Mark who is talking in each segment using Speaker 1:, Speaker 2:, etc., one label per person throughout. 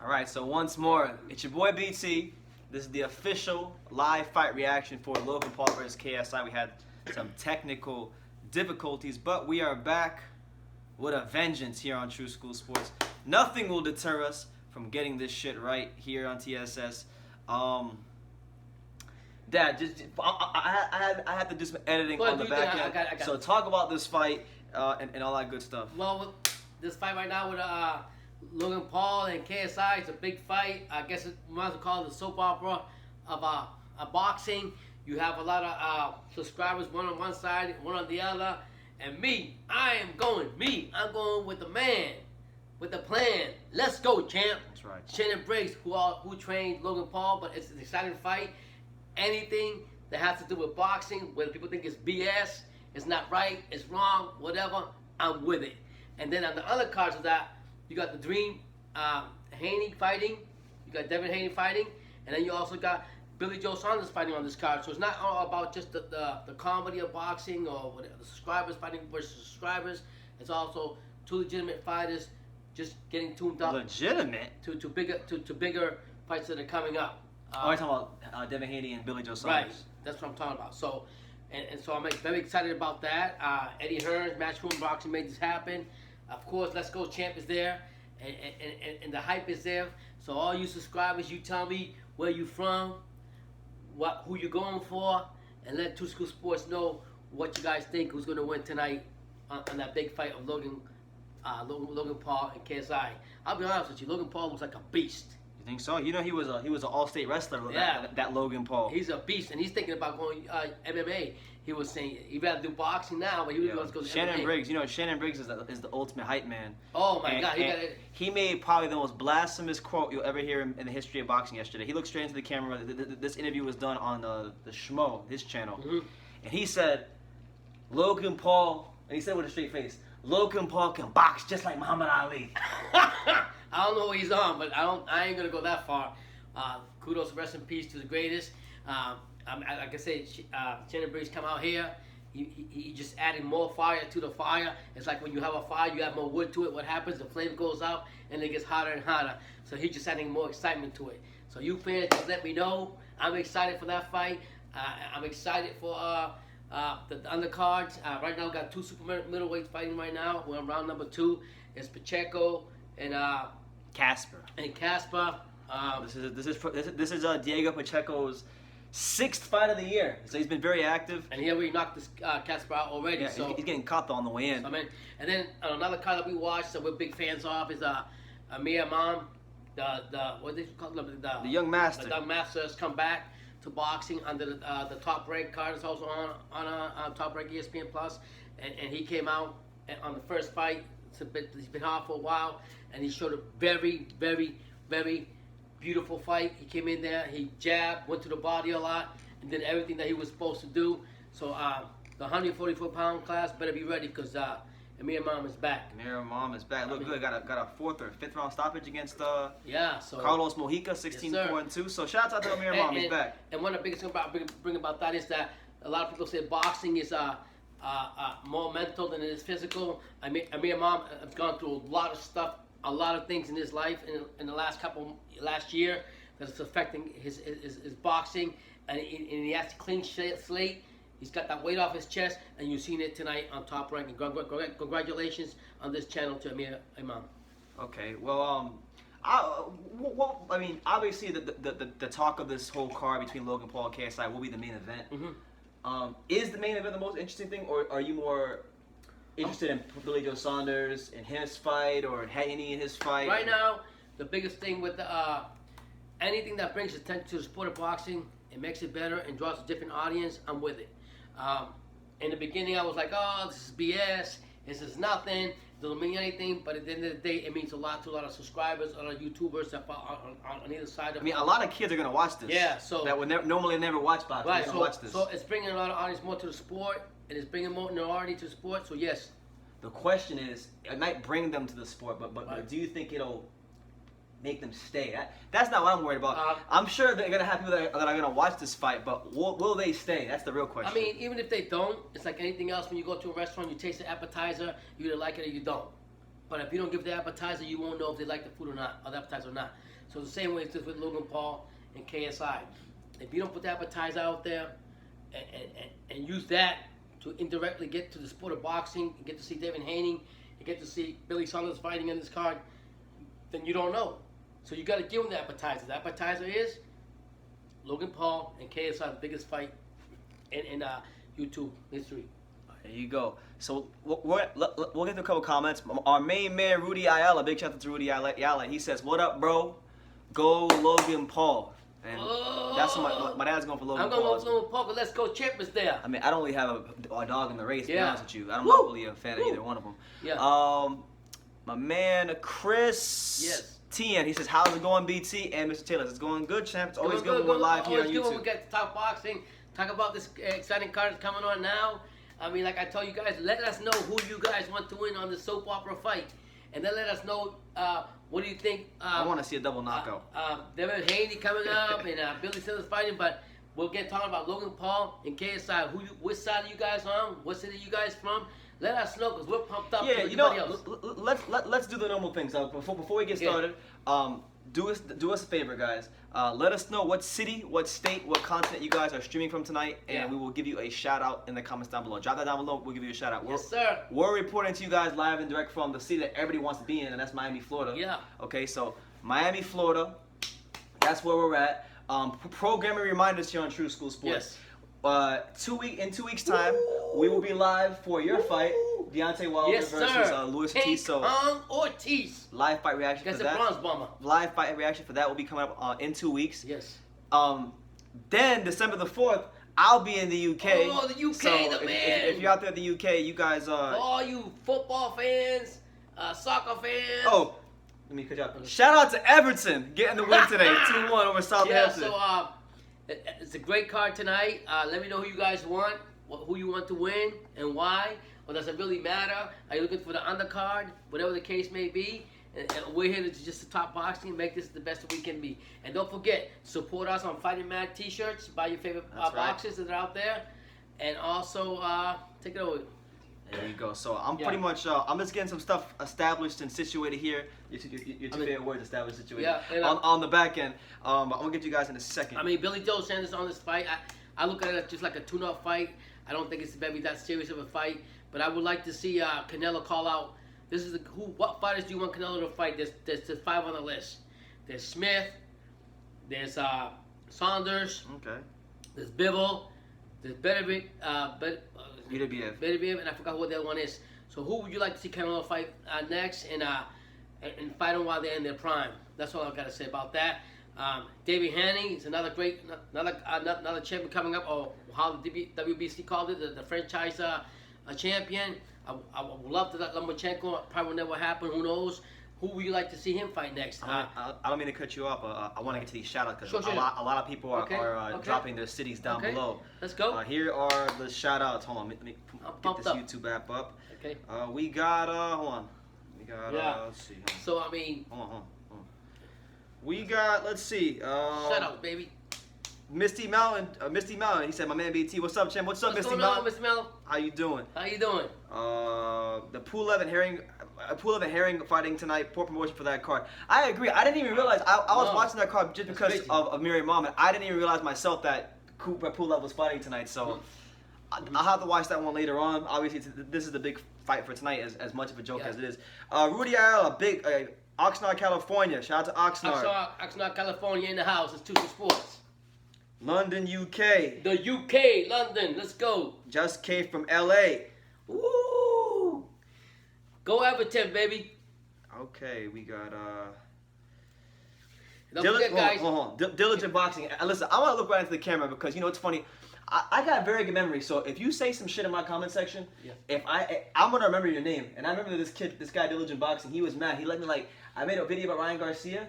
Speaker 1: All right, so once more, it's your boy BT. This is the official live fight reaction for Logan Paul versus KSI. We had some technical difficulties, but we are back with a vengeance here on True School Sports. Nothing will deter us from getting this shit right here on TSS. Dad, I had to do some editing on the back end.
Speaker 2: I got
Speaker 1: so talk about this fight and all that good stuff.
Speaker 2: Well, this fight right now with Logan Paul and KSI, it's a big fight. I guess we might as well call it the soap opera of boxing. You have a lot of subscribers, one on one side, one on the other. And I'm going with the man, with the plan. Let's go, champ.
Speaker 1: That's right.
Speaker 2: Shannon Briggs, who trained Logan Paul, but it's an exciting fight. Anything that has to do with boxing, whether people think it's BS, it's not right, it's wrong, whatever, I'm with it. And then on the other cards of that, you got the Dream Haney fighting, you got Devin Haney fighting, and then you also got Billy Joe Saunders fighting on this card. So it's not all about just the comedy of boxing or whatever, the subscribers fighting versus subscribers. It's also two legitimate fighters just getting tuned up.
Speaker 1: Legitimate?
Speaker 2: To bigger fights that are coming up.
Speaker 1: You're talking about Devin Haney and Billy Joe Saunders.
Speaker 2: Right, that's what I'm talking about. So, and so I'm very excited about that. Eddie Hearns, Matchroom Boxing made this happen. Of course, Let's Go Champ is there, and the hype is there. So all you subscribers, you tell me where you from, who you going for, and let True School Sports know what you guys think who's going to win tonight on that big fight of Logan Paul and KSI. I'll be honest with you, Logan Paul looks like a beast.
Speaker 1: You think so? You know he was an all-state wrestler.
Speaker 2: Yeah.
Speaker 1: That Logan Paul.
Speaker 2: He's a beast, and he's thinking about going MMA. He was saying he'd rather do boxing now, but he was going to go to
Speaker 1: Shannon
Speaker 2: MMA.
Speaker 1: Briggs. You know Shannon Briggs is the ultimate hype man.
Speaker 2: Oh my God!
Speaker 1: He made probably the most blasphemous quote you'll ever hear in the history of boxing yesterday. He looked straight into the camera. This interview was done on the Schmo, his channel, and he said, Logan Paul, and he said with a straight face, Logan Paul can box just like Muhammad Ali.
Speaker 2: I don't know what he's on, but I ain't gonna go that far. Kudos, rest in peace to the greatest. Like I said, Shannon Briggs come out here. He just adding more fire to the fire. It's like when you have a fire, you have more wood to it. What happens? The flame goes out and it gets hotter and hotter. So he's just adding more excitement to it. So you fans, just let me know. I'm excited for that fight. I'm excited for the undercards. Right now, we got two super middleweights fighting right now. We're on round number 2. It's Pacheco and
Speaker 1: Casper. This is Diego Pacheco's 6th fight of the year, so he's been very active.
Speaker 2: And he already knocked this Casper out already.
Speaker 1: Yeah,
Speaker 2: so
Speaker 1: he's getting caught on the way in.
Speaker 2: So, and then another card that we watched that we're big fans of is Amir Imam, what they call him,
Speaker 1: the young master.
Speaker 2: The young master has come back to boxing under the Top Rank card. It's also on Top Rank ESPN Plus, and he came out on the first fight. He's been hard for a while, and he showed a very, very, very beautiful fight. He came in there, he jabbed, went to the body a lot, and did everything that he was supposed to do. So the 144-pound class better be ready because Amir Imam is back.
Speaker 1: Amir Imam is back. Look good. Got a 4th or 5th round stoppage against
Speaker 2: so
Speaker 1: Carlos Mojica, 16-4-2. So shout out to Amir Imam. He's back.
Speaker 2: And one of the biggest things about that is that a lot of people say boxing is more mental than it is physical. Amir Imam has gone through a lot of stuff, a lot of things in his life in the last year that's affecting his boxing, and he has to clean slate. He's got that weight off his chest, and you've seen it tonight on Top Rank. And congratulations on this channel to Amir Imam.
Speaker 1: Okay, well, I mean, obviously the talk of this whole card between Logan Paul and KSI will be the main event. Is the main event the most interesting thing, or are you more interested in Billy Joe Saunders in his fight, or Haney in his fight?
Speaker 2: Right now, the biggest thing with anything that brings attention to the sport of boxing, it makes it better and draws a different audience, I'm with it. In the beginning, I was like, oh, this is BS, this is nothing, it doesn't mean anything, but at the end of the day, it means a lot to a lot of subscribers, a lot of YouTubers that on either side of it.
Speaker 1: I mean, a lot of kids are going to watch this.
Speaker 2: Yeah, so...
Speaker 1: That would normally never watch boxing.
Speaker 2: Right,
Speaker 1: watch this.
Speaker 2: So it's bringing a lot of audience more to the sport, and it's bringing more notoriety to the sport, so yes.
Speaker 1: The question is, it might bring them to the sport, but do you think it'll make them stay? That's not what I'm worried about. I'm sure they're going to have people that are going to watch this fight, but will they stay? That's the real question.
Speaker 2: I mean, even if they don't, it's like anything else. When you go to a restaurant, you taste the appetizer, you either like it or you don't. But if you don't give the appetizer, you won't know if they like the food or not, or the appetizer or not. So the same way it's just with Logan Paul and KSI. If you don't put the appetizer out there and use that to indirectly get to the sport of boxing, and get to see David Haney, and get to see Billy Saunders fighting in this card, then you don't know. So you got to give them the appetizer. The appetizer is Logan Paul and KSI, the biggest fight in YouTube history.
Speaker 1: There you go. So we'll get to a couple comments. Our main man, Rudy Ayala, big shout out to Rudy Ayala. He says, "What up, bro? Go Logan Paul." And that's what my dad's going for Logan Paul.
Speaker 2: I'm going for Logan Paul, but let's go champions there.
Speaker 1: I mean, I don't really have a dog in the race, to be honest with you. I'm
Speaker 2: Woo!
Speaker 1: not really a fan of either one of them.
Speaker 2: Yeah.
Speaker 1: My man, Chris
Speaker 2: Yes.
Speaker 1: Tien, he says, "How's it going, BT and Mr. Taylor?" It's going good, champ. It's always good when we're live here on
Speaker 2: Always good when we
Speaker 1: YouTube.
Speaker 2: get to talk boxing, talk about this exciting card that's coming on now. I mean, like I told you guys, let us know who you guys want to win on the soap opera fight. And then let us know what do you think.
Speaker 1: I want to see a double knockout.
Speaker 2: David Haney coming up and Billy Saunders fighting, but we'll get talking about Logan Paul and KSI. Which side are you guys on? What city are you guys from? Let us know because we're pumped up.
Speaker 1: Yeah,
Speaker 2: for
Speaker 1: you know,
Speaker 2: everybody else.
Speaker 1: let's do the normal things. Before we get started, do us a favor, guys. Let us know what city, what state, what continent you guys are streaming from tonight, and we will give you a shout out in the comments down below. Drop that down below. We'll give you a shout out.
Speaker 2: Yes, sir.
Speaker 1: We're reporting to you guys live and direct from the city that everybody wants to be in, and that's Miami, Florida.
Speaker 2: Yeah.
Speaker 1: Okay, so Miami, Florida. That's where we're at. Programming reminders here on True School Sports.
Speaker 2: Yes.
Speaker 1: In 2 weeks' time, we will be live for your fight, Deontay Wilder versus Luis Ortiz. So
Speaker 2: Ortiz.
Speaker 1: live fight reaction
Speaker 2: That's
Speaker 1: for
Speaker 2: a
Speaker 1: that.
Speaker 2: bronze bomber.
Speaker 1: Live fight reaction for that will be coming up in 2 weeks.
Speaker 2: Yes.
Speaker 1: Then December the 4th, I'll be in the UK.
Speaker 2: Oh, the UK,
Speaker 1: so
Speaker 2: the man.
Speaker 1: if you're out there in the UK, you guys
Speaker 2: All you football fans, soccer fans.
Speaker 1: Oh, let me cut you out. Shout out to Everton getting the win today, 2-1 over Southampton.
Speaker 2: Yeah, so it's a great card tonight. Let me know who you guys want, who you want to win, and why. Or does it really matter? Are you looking for the undercard? Whatever the case may be. And we're here to just to talk boxing and make this the best that we can be. And don't forget, support us on Fighting Mad t-shirts. Buy your favorite boxes that are out there. And also, take it over.
Speaker 1: There you go. So I'm pretty much, I'm just getting some stuff established and situated here. Your two favorite words, established, situated.
Speaker 2: Yeah,
Speaker 1: on the back end. I'm going to get you guys in a second.
Speaker 2: I mean, Billy Joe Sanders on this fight, I look at it just like a tune-up fight. I don't think it's maybe that serious of a fight. But I would like to see Canelo call out. This is what fighters do you want Canelo to fight? There's 5 on the list. There's Smith. There's Saunders.
Speaker 1: Okay.
Speaker 2: There's Bivol. There's Beterbiev, and I forgot what the other one is. So who would you like to see Canelo fight next and fight them while they're in their prime? That's all I've got to say about that. David Haney is another champion coming up, or how the WBC called it, the franchise champion. I would love to let Lomachenko. Probably will never happen. Who knows? Who would you like to see him fight next?
Speaker 1: I don't mean to cut you off, but I want to get to these shout-outs because
Speaker 2: Sure.
Speaker 1: a lot of people are dropping their cities down below.
Speaker 2: Let's go.
Speaker 1: Here are the shout-outs. Hold on, let me get this YouTube app up.
Speaker 2: Okay.
Speaker 1: We got, hold on. We got, let's see.
Speaker 2: So, I mean.
Speaker 1: Hold on. We got, let's see.
Speaker 2: Shout out, baby.
Speaker 1: Misty Mountain, he said, my man BT, what's up, champ? What's up, Misty Mountain?
Speaker 2: Mr. Mel?
Speaker 1: How you doing?
Speaker 2: How you doing?
Speaker 1: The Pulev and Herring fighting tonight. Poor promotion for that card. I agree. I didn't even realize. I was watching that card just because of Miriam Mom, and I didn't even realize myself that Pulev was fighting tonight. So I'll have to watch that one later on. Obviously, this is the big fight for tonight, as much of a joke as it is. Rudy Ayala, big Oxnard, California. Shout out to Oxnard.
Speaker 2: Oxnard, California in the house. It's Tuesday Sports.
Speaker 1: London, UK.
Speaker 2: The UK, London. Let's go.
Speaker 1: Just came from LA.
Speaker 2: Woo! Go Everton, baby.
Speaker 1: Okay, we got
Speaker 2: Don't forget, guys.
Speaker 1: Hold on. Diligent Boxing. Listen, I want to look right into the camera because you know it's funny. I got very good memory, so if you say some shit in my comment section, I'm gonna remember your name. And I remember this guy Diligent Boxing. He was mad. He let me I made a video about Ryan Garcia,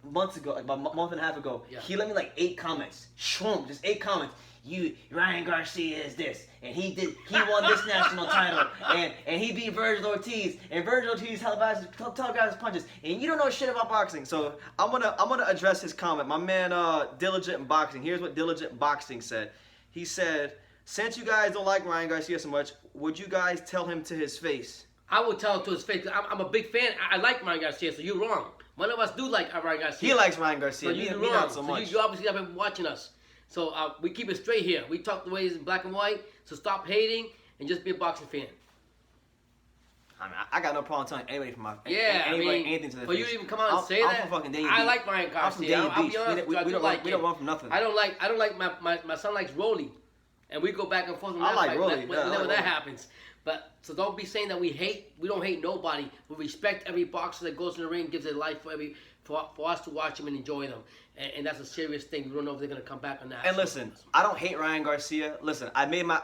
Speaker 1: months ago, about a month and a half ago. Yeah. He let me 8 comments. Shroom, just 8 comments. Ryan Garcia is this, and he won this national title, and he beat Virgil Ortiz, and Virgil Ortiz televised punches, and you don't know shit about boxing. So I'm gonna address his comment. My man Diligent Boxing. Here's what Diligent Boxing said. He said, since you guys don't like Ryan Garcia so much, would you guys tell him to his face?
Speaker 2: I will tell him to his face. I'm a big fan. I like Ryan Garcia, so you're wrong. One of us do like Ryan Garcia.
Speaker 1: He likes Ryan Garcia.
Speaker 2: So you
Speaker 1: Me not so much.
Speaker 2: So you obviously have been watching us. So we keep it straight here. We talk the way it's in black and white. So stop hating and just be a boxing fan.
Speaker 1: I mean, I got no problem telling anybody from my anything to their
Speaker 2: for
Speaker 1: face.
Speaker 2: you to even come out and say
Speaker 1: I'm
Speaker 2: that.
Speaker 1: from fucking Dania
Speaker 2: I
Speaker 1: Beach.
Speaker 2: like Ryan Garcia.
Speaker 1: I'm from Dania
Speaker 2: I'll
Speaker 1: Beach.
Speaker 2: be honest.
Speaker 1: We don't run from nothing.
Speaker 2: I don't like my son likes Rolly, and we go back and forth on that
Speaker 1: I like
Speaker 2: fight
Speaker 1: Rolly.
Speaker 2: whenever that happens. But so don't be saying that we hate. We don't hate nobody. We respect every boxer that goes in the ring, gives their life for us to watch them and enjoy them. And that's a serious thing. We don't know if they're gonna come back on that.
Speaker 1: And listen, I don't hate Ryan Garcia. Listen, I made my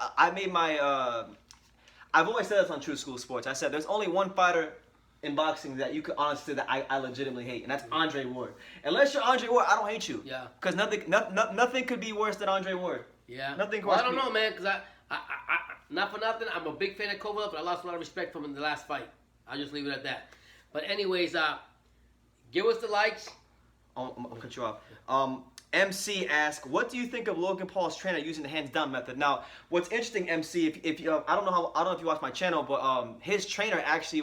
Speaker 1: I've always said this on True School Sports. I said there's only one fighter in boxing that you could honestly say that I legitimately hate, and that's Andre Ward. Unless you're Andre Ward, I don't hate you.
Speaker 2: Yeah.
Speaker 1: Because nothing could be worse than Andre Ward.
Speaker 2: Yeah.
Speaker 1: Nothing.
Speaker 2: Well, I don't know, man. Because I not for nothing. I'm a big fan of Kovalev, but I lost a lot of respect from him in the last fight. I'll just leave it at that. But anyways, give us the likes.
Speaker 1: I'll cut you off. MC asks, what do you think of Logan Paul's trainer using the hands down method? Now, what's interesting, MC, if you I don't know if you watch my channel, but his trainer actually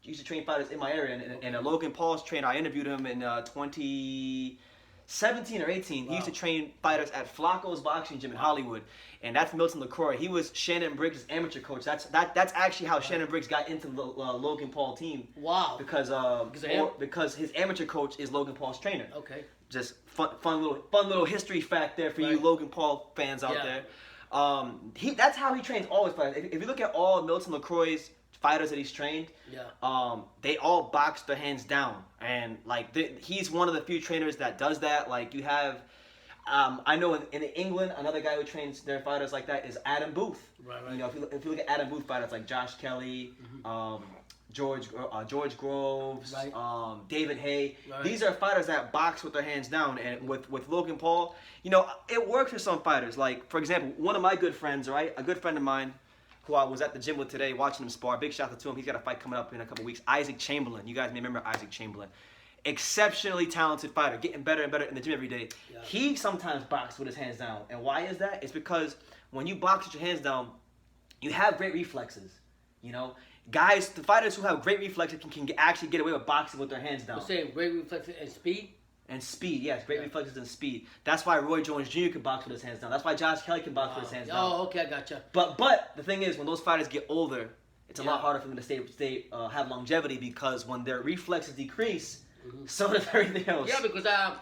Speaker 1: used to train fighters in my area, and Logan Paul's trainer, I interviewed him in 2017 or 18. Wow. He used to train fighters at Flacco's boxing gym in Hollywood, and that's Milton LaCroix. He was Shannon Briggs' amateur coach. That's actually how Shannon Briggs got into the Logan Paul team.
Speaker 2: Wow.
Speaker 1: Because his amateur coach is Logan Paul's trainer.
Speaker 2: Okay.
Speaker 1: Just fun little history fact there for you Logan Paul fans out there. That's how he trains all his fighters. If you look at all Milton LaCroix's fighters that he's trained, they all box their hands down, and like he's one of the few trainers that does that. Like you have, I know in England, another guy who trains their fighters like that is Adam Booth. Right. You know, if you look at Adam Booth fighters like Josh Kelly, George Groves, David Hay. Right. These are fighters that box with their hands down, and with Logan Paul, you know, it works for some fighters. Like for example, one of my good friends, a good friend of mine, who I was at the gym with today watching him spar. Big shout out to him. He's got a fight coming up in a couple weeks. Isaac Chamberlain. You guys may remember Isaac Chamberlain. Exceptionally talented fighter, getting better and better in the gym every day. Yeah. He sometimes boxes with his hands down. And why is that? It's because when you box with your hands down, you have great reflexes. You know, guys, the fighters who have great reflexes can actually get away with boxing with their hands down.
Speaker 2: You're saying great reflexes and speed?
Speaker 1: And speed, yes, great reflexes and speed. That's why Roy Jones Jr. can box with his hands down. That's why Josh Kelly can box with his hands down.
Speaker 2: Oh, okay, I gotcha.
Speaker 1: But the thing is, when those fighters get older, it's a lot harder for them to have longevity, because when their reflexes decrease, so does everything else.
Speaker 2: Yeah, because I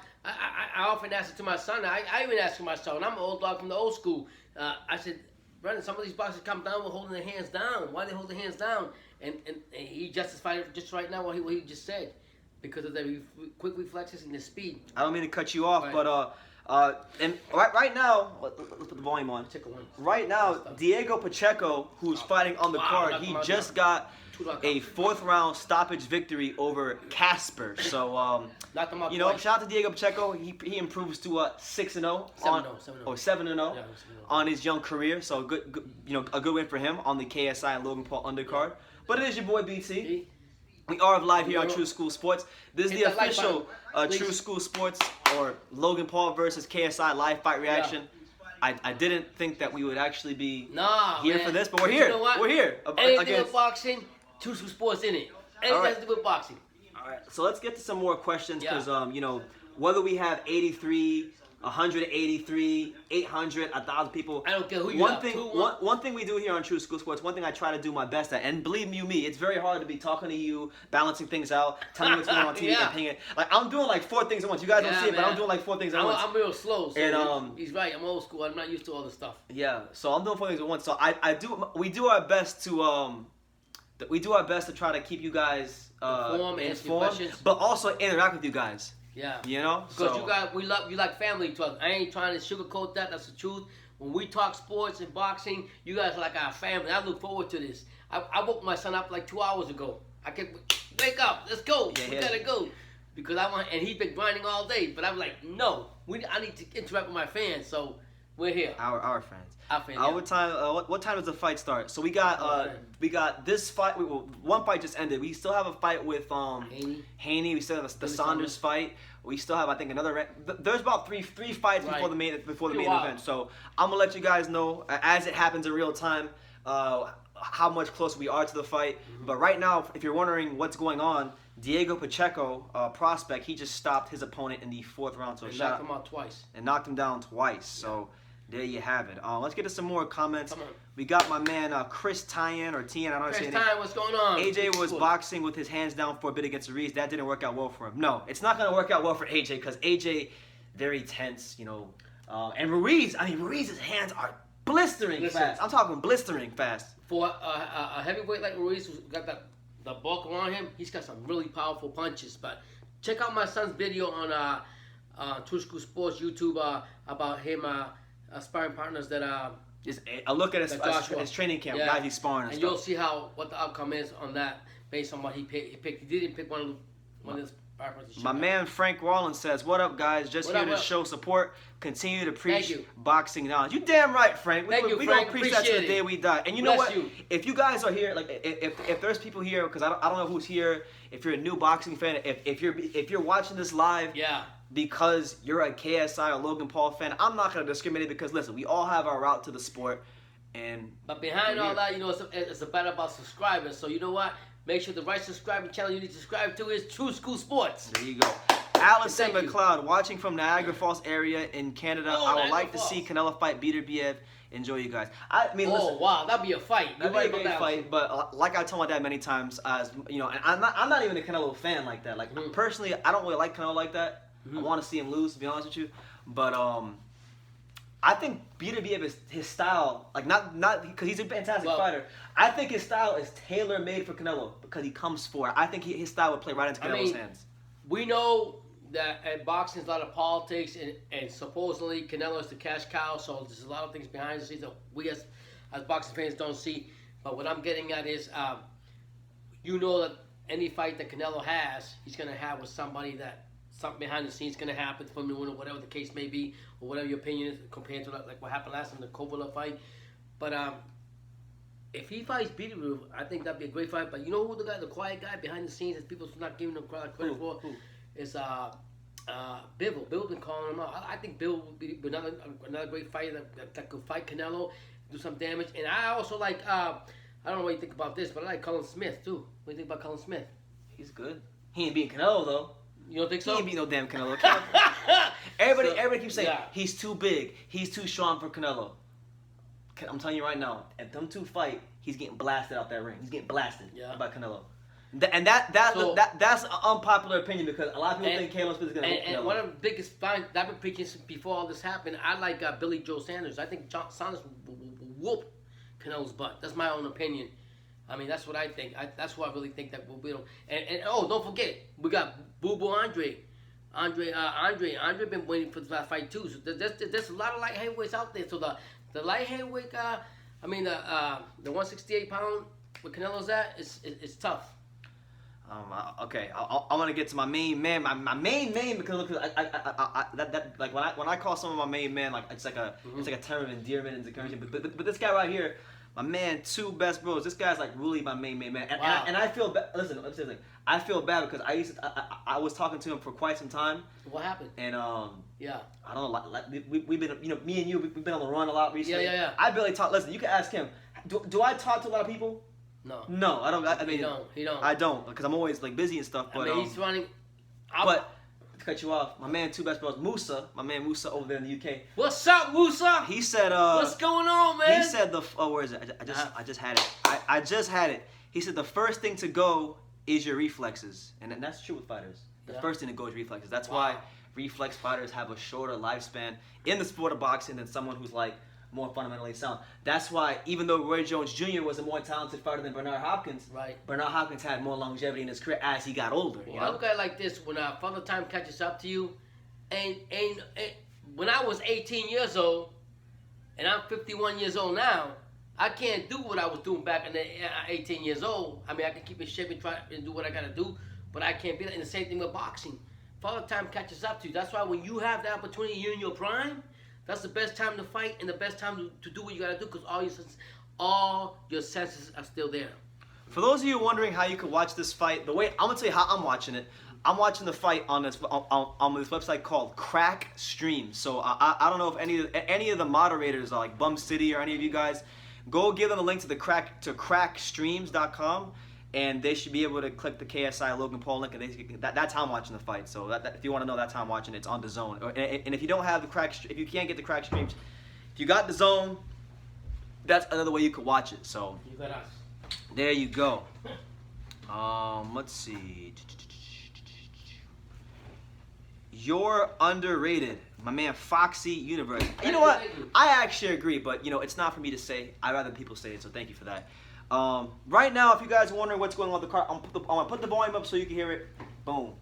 Speaker 2: often ask it to my son. I even ask my son. I'm an old dog from the old school. I said, Brendan, some of these boxers come down with holding their hands down. Why they hold their hands down? And he justified it just right now what he just said. Because of the quick reflexes and the speed.
Speaker 1: I don't mean to cut you off, but and right now, let's put the volume on. Right now, Diego Pacheco, who's fighting on the card, he just got a 4th round stoppage victory over Casper. So you know, shout out to Diego Pacheco. He improves to 6-0 7-0 on his young career. So good, you know, a good win for him on the KSI and Logan Paul undercard. But it is your boy BT. We are live here on True School Sports. This is the official True School Sports or Logan Paul versus KSI live fight reaction. I didn't think that we would actually be here for this, but we're here. You know what? We're here.
Speaker 2: Anything with boxing, True School Sports in it. Anything has to do with boxing.
Speaker 1: All right. So let's get to some more questions, because you know, whether we have 83, 183, 800, 1,000 people.
Speaker 2: I don't care who you
Speaker 1: are. One thing we do here on True School Sports, one thing I try to do my best at, and believe you me, it's very hard to be talking to you, balancing things out, telling you what's going on TV, and paying it. Like, I'm doing like 4 things at once. You guys don't see it, but I'm doing like 4 things at once.
Speaker 2: I'm real slow, so
Speaker 1: and,
Speaker 2: he's right. I'm old school. I'm not used to all this stuff.
Speaker 1: Yeah, so I'm doing 4 things at once. So we do our best to try to keep you guys informed, but also interact with you guys.
Speaker 2: Yeah.
Speaker 1: You know?
Speaker 2: Because you like family to us. I ain't trying to sugarcoat that. That's the truth. When we talk sports and boxing, you guys are like our family. I look forward to this. I woke my son up like 2 hours ago. I kept, wake up, let's go. We gotta go. Because and he's been grinding all day. But I was like, no. I need to interact with my fans. So we're here.
Speaker 1: Our fans.
Speaker 2: Our fans.
Speaker 1: What time does the fight start? So we got this fight. One fight just ended. We still have a fight with Haney. We still have the Saunders fight. We still have, I think, another. There's about three fights before the main event. So I'm gonna let you guys know as it happens in real time. how much closer we are to the fight. But right now, if you're wondering what's going on, Diego Pacheco, prospect, he just stopped his opponent in the 4th round. So
Speaker 2: knocked him out twice.
Speaker 1: And knocked him down twice. So there you have it. Let's get to some more comments.
Speaker 2: Come on.
Speaker 1: We got my man Chris Tyan, or Tien, I don't know how to say it.
Speaker 2: Chris Tyan, what's going on?
Speaker 1: AJ was boxing with his hands down for a bit against Ruiz. That didn't work out well for him. No, it's not going to work out well for AJ because AJ, very tense, you know. And Ruiz's hands are blistering fast. I'm talking blistering fast.
Speaker 2: For a heavyweight like Ruiz, who's got the bulk around him, he's got some really powerful punches. But check out my son's video on True School Sports YouTube about him sparring partners that
Speaker 1: just a look at his training camp, guys he's sparring,
Speaker 2: and you'll see what the outcome is on that based on what he picked. He didn't pick one of his partners.
Speaker 1: My man Frank Wallen says, "What up, guys? Just here to show support. Continue to preach boxing knowledge." You damn right, Frank. We gonna preach that to the day we die. And you know what? If you guys are here, like if there's people here, because I don't know who's here. If you're a new boxing fan, if you're watching this live, because you're a KSI or Logan Paul fan, I'm not gonna discriminate because listen, we all have our route to the sport,
Speaker 2: but behind all that, you know, it's about subscribers. So you know what? Make sure the right subscribing channel you need to subscribe to is True School Sports.
Speaker 1: There you go. Allison McLeod, watching from Niagara Falls area in Canada. I would like to see Canelo fight Beater Biev. Enjoy, you guys. I mean, listen.
Speaker 2: Wow, that'd be a fight.
Speaker 1: That'd be a great fight. But like I told my dad many times, as you know, and I'm not even a Canelo fan like that. Like personally, I don't really like Canelo like that. I want to see him lose, to be honest with you. But I think Beater Biev is his style, like not because he's a fantastic fighter. I think his style is tailor made for Canelo because he comes for it. I think his style would play right into Canelo's hands.
Speaker 2: We know that in boxing, there's a lot of politics, and supposedly Canelo is the cash cow. So there's a lot of things behind the scenes that we as boxing fans don't see. But what I'm getting at is, you know that any fight that Canelo has, he's gonna have with somebody that. Something behind the scenes going to happen for him to win, or whatever the case may be, or whatever your opinion is compared to like what happened last time, the Kovalev fight. But if he fights Beater, I think that'd be a great fight. But you know who the quiet guy behind the scenes that people's not giving him credit for? Is Bivol. Bivol been calling him out. I think Bill would be another great fighter that could fight Canelo, do some damage. And I also like, I don't know what you think about this, but I like Colin Smith too. What do you think about Colin Smith?
Speaker 1: He's good. He ain't beating Canelo though.
Speaker 2: You don't think so?
Speaker 1: He ain't beat no damn Canelo. Everybody keeps saying he's too big, he's too strong for Canelo. I'm telling you right now, if them two fight, he's getting blasted out that ring. He's getting blasted by Canelo. And that's an unpopular opinion because a lot of people think Canelo Smith is going to whoop Canelo. And
Speaker 2: one of the biggest finds that I've been preaching before all this happened, I like Billy Joe Sanders. I think Sanders will whoop Canelo's butt. That's my own opinion. I mean, that's what I think. That's what I really think that we'll be. And don't forget, we got Boo Boo Andre been waiting for that fight too. So there's a lot of light heavyweights out there. So the light heavyweight, the 168 pound where Canelo's at, it's tough.
Speaker 1: Okay, I want to get to my main man, my main man because look, like when I call someone my main man, like it's like a term of endearment and encouragement. But this guy right here. My man, two best bros. This guy's like really my main man. And I feel bad. Listen, let me say something. I feel bad because I was talking to him for quite some time.
Speaker 2: What happened?
Speaker 1: And I don't know. Like we've been, you know, me and you, we've been on the run a lot recently.
Speaker 2: Yeah.
Speaker 1: I barely talk. Listen, you can ask him. Do I talk to a lot of people? No, I don't. I mean,
Speaker 2: he don't.
Speaker 1: I don't because I'm always like busy and stuff. But
Speaker 2: he's running.
Speaker 1: But to cut you off, my man, two best bros, Musa, my man Musa over there in the UK.
Speaker 2: What's up, Musa?
Speaker 1: He said,
Speaker 2: what's going on, man?
Speaker 1: He said where is it? I just had it. I just had it. He said the first thing to go is your reflexes, and that's true with fighters. The first thing to go is reflexes. That's why reflex fighters have a shorter lifespan in the sport of boxing than someone who's like more fundamentally sound. That's why even though Roy Jones Jr. was a more talented fighter than Bernard Hopkins, Bernard Hopkins had more longevity in his career as he got older.
Speaker 2: Well, I look at it like this: when Father Time catches up to you, and when I was 18 years old, and I'm 51 years old now, I can't do what I was doing back in 18 years old. I mean, I can keep in shape and try and do what I gotta do, but I can't be that. And the same thing with boxing. Father Time catches up to you. That's why when you have the opportunity, you're in your prime. That's the best time to fight and the best time to do what you gotta do because all your senses are still there.
Speaker 1: For those of you wondering how you could watch this fight, I'm gonna tell you how I'm watching it. I'm watching the fight on this website called Crack Stream. So I don't know if any of the moderators are like Bum City or any of you guys. go give them a link to crackstreams.com, and they should be able to click the KSI Logan Paul link, and that's how I'm watching the fight. So if you want to know, that's how I'm watching it. It's on the Zone. And if you don't have if you can't get the crack streams, if you got the Zone, that's another way you could watch it. So
Speaker 2: You got us.
Speaker 1: there you go. Let's see. You're underrated, my man. Foxy Universe. You know what? I actually agree, but it's not for me to say. I'd rather people say it. So thank you for that. Right now, if you guys are wondering what's going on with the car, I'm gonna put the volume up so you can hear it. Boom.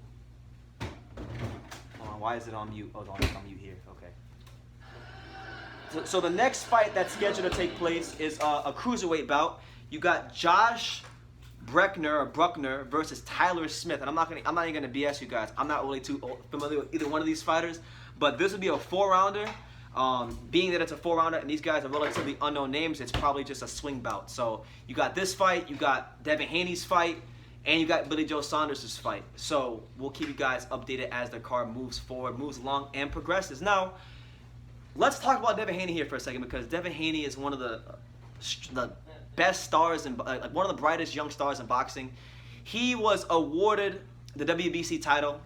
Speaker 1: Hold on, why is it on mute? Oh, it's on mute here. Okay. So the next fight that's scheduled to take place is a cruiserweight bout. You got Josh Bruckner versus Tyler Smith, and I'm not even gonna BS you guys. I'm not really too familiar with either one of these fighters, but this would be a 4-rounder. Being that it's a 4-rounder and these guys are relatively unknown names, it's probably just a swing bout. So you got this fight, you got Devin Haney's fight, and you got Billy Joe Saunders' fight. So we'll keep you guys updated as the card moves forward, moves along, and progresses. Now, let's talk about Devin Haney here for a second, because Devin Haney is one of the best stars and one of the brightest young stars in boxing. He was awarded the WBC title,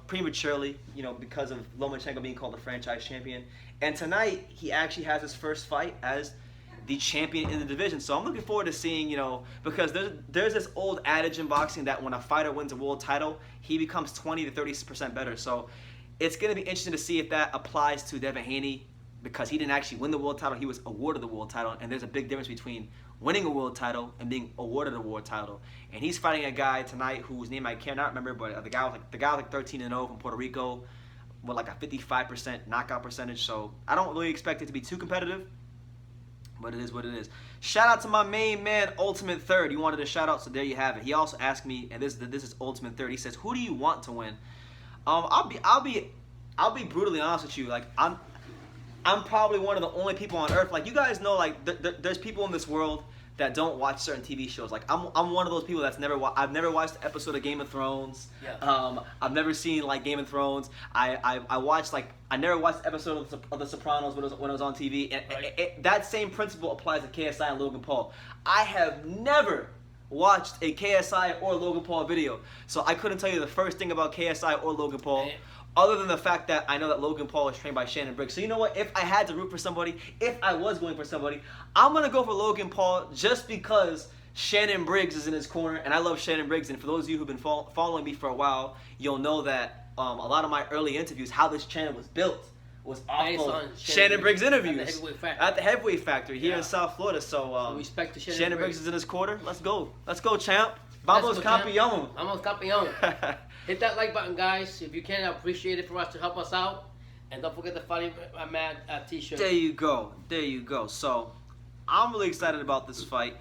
Speaker 1: prematurely, because of Lomachenko being called the franchise champion. And tonight, he actually has his first fight as the champion in the division. So I'm looking forward to seeing, because there's this old adage in boxing that when a fighter wins a world title, he becomes 20 to 30% better. So it's going to be interesting to see if that applies to Devin Haney, because he didn't actually win the world title. He was awarded the world title, and there's a big difference between winning a world title and being awarded a world title. And he's fighting a guy tonight whose name I cannot remember, but the guy was like 13-0 from Puerto Rico with like a 55% knockout percentage. So I don't really expect it to be too competitive, but it is what it is. Shout out to my main man, Ultimate Third. You wanted a shout out, so there you have it. He also asked me, and this is Ultimate Third. He says, "Who do you want to win?" I'll be brutally honest with you. Like I'm probably one of the only people on earth. Like, you guys know, like there's people in this world that don't watch certain TV shows. Like I'm one of those people that's I've never watched an episode of Game of Thrones.
Speaker 2: Yeah.
Speaker 1: I've never seen like Game of Thrones. I watched I never watched an episode of The Sopranos when it was on TV. And
Speaker 2: Right.
Speaker 1: that same principle applies to KSI and Logan Paul. I have never watched a KSI or Logan Paul video, so I couldn't tell you the first thing about KSI or Logan Paul. Other than the fact that I know that Logan Paul is trained by Shannon Briggs. So you know what? If I had to root for somebody, if I was going for somebody, I'm going to go for Logan Paul just because Shannon Briggs is in his corner, and I love Shannon Briggs. And for those of you who've been following me for a while, you'll know that a lot of my early interviews, how this channel was built, was off of Shannon Briggs interviews at the Heavyweight Factory here in South Florida. So
Speaker 2: respect to
Speaker 1: Shannon Briggs is in his corner. Let's go, champ. Vamos campeón.
Speaker 2: Vamos campeón. Hit that like button, guys. If you can, I appreciate it for us to help us out. And don't forget to follow my Mad t-shirt.
Speaker 1: There you go. So, I'm really excited about this fight.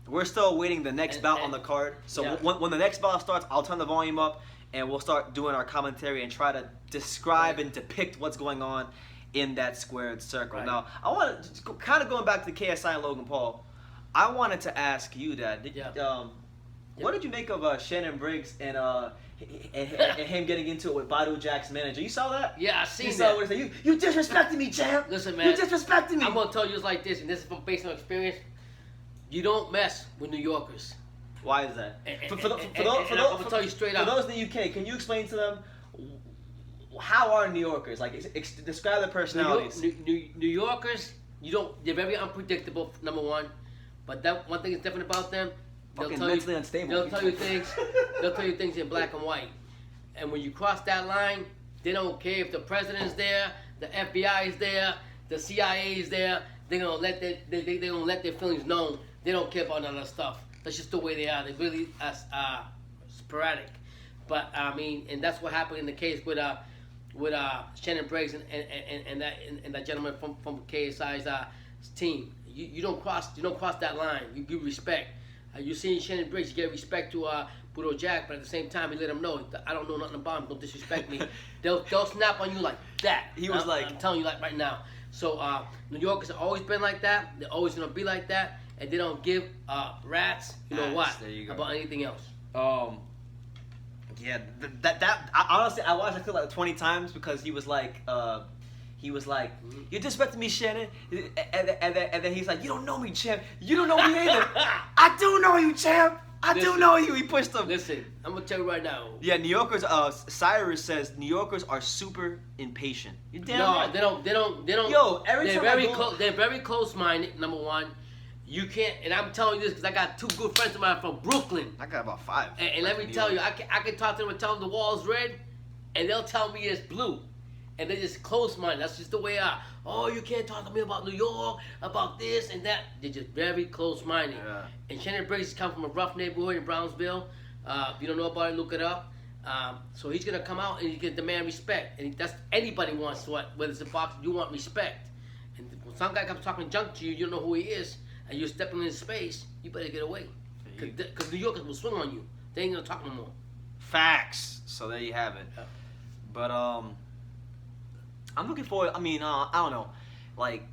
Speaker 1: We're still awaiting the next bout on the card. So,
Speaker 2: yeah.
Speaker 1: when the next bout starts, I'll turn the volume up, and we'll start doing our commentary and try to describe and depict what's going on in that squared circle.
Speaker 2: Right.
Speaker 1: Now, I want to, kind of going back to KSI and Logan Paul, I wanted to ask you, Dad. What did you make of Shannon Briggs and him getting into it with Badu Jack's manager? You saw that?
Speaker 2: Yeah, I seen
Speaker 1: you
Speaker 2: that.
Speaker 1: Saw what he said? You disrespected me, champ.
Speaker 2: Listen, man.
Speaker 1: You disrespected me.
Speaker 2: I'm gonna tell you it's like this, and this is based on experience. You don't mess with New Yorkers.
Speaker 1: Why is that?
Speaker 2: I'm gonna tell you straight up.
Speaker 1: For those in the UK, can you explain to them how are New Yorkers? Like, describe their personalities.
Speaker 2: New Yorkers, they're very unpredictable. Number one, but that one thing is different about them. They'll
Speaker 1: Fucking
Speaker 2: tell
Speaker 1: mentally
Speaker 2: you,
Speaker 1: unstable.
Speaker 2: They'll tell you things. They'll tell you things in black and white. And when you cross that line, they don't care if the president's there, the FBI is there, the CIA is there. They're gonna let their feelings known. They don't care about none of that stuff. That's just the way they are. They're really sporadic. But I mean, and that's what happened in the case with Shannon Briggs and that gentleman from KSI's team. You don't cross that line. You give respect. You seen Shannon Briggs, you get respect to Budo Jack, but at the same time, he let him know, I don't know nothing about him, don't disrespect me. They'll snap on you like that. I'm telling you like right now. So New Yorkers have always been like that. They're always gonna be like that, and they don't give rats, what, about anything else.
Speaker 1: Yeah, that honestly, I watched it like 20 times because he was like, He was like, "You're disrespecting me, Shannon," and then he's like, "You don't know me, champ. You don't know me either." "I do know you, champ. I do know you." He pushed him.
Speaker 2: Listen, I'm gonna tell you right now.
Speaker 1: Yeah, New Yorkers. Cyrus says New Yorkers are super impatient. You're damn right.
Speaker 2: They don't.
Speaker 1: Yo, every
Speaker 2: they're
Speaker 1: time
Speaker 2: very
Speaker 1: I go,
Speaker 2: they're very close-minded. Number one, you can't. And I'm telling you this because I got two good friends of mine from Brooklyn.
Speaker 1: I got about 5.
Speaker 2: And let me tell you, I can talk to them and tell them the wall's red, and they'll tell me it's blue. And they're just close-minded. That's just the way I. Oh, you can't talk to me about New York, about this and that. They're just very close-minded.
Speaker 1: Yeah.
Speaker 2: And Shannon Briggs come from a rough neighborhood in Brownsville. If you don't know about it, look it up. So he's gonna come out and he's gonna demand respect. And that's anybody wants what, whether it's a boxer, you want respect. And when some guy comes talking junk to you, you don't know who he is, and you're stepping in his space, you better get away. Because New Yorkers will swing on you. They ain't gonna talk no more.
Speaker 1: Facts. So there you have it.
Speaker 2: Yeah.
Speaker 1: But I'm looking forward. I mean, I don't know, like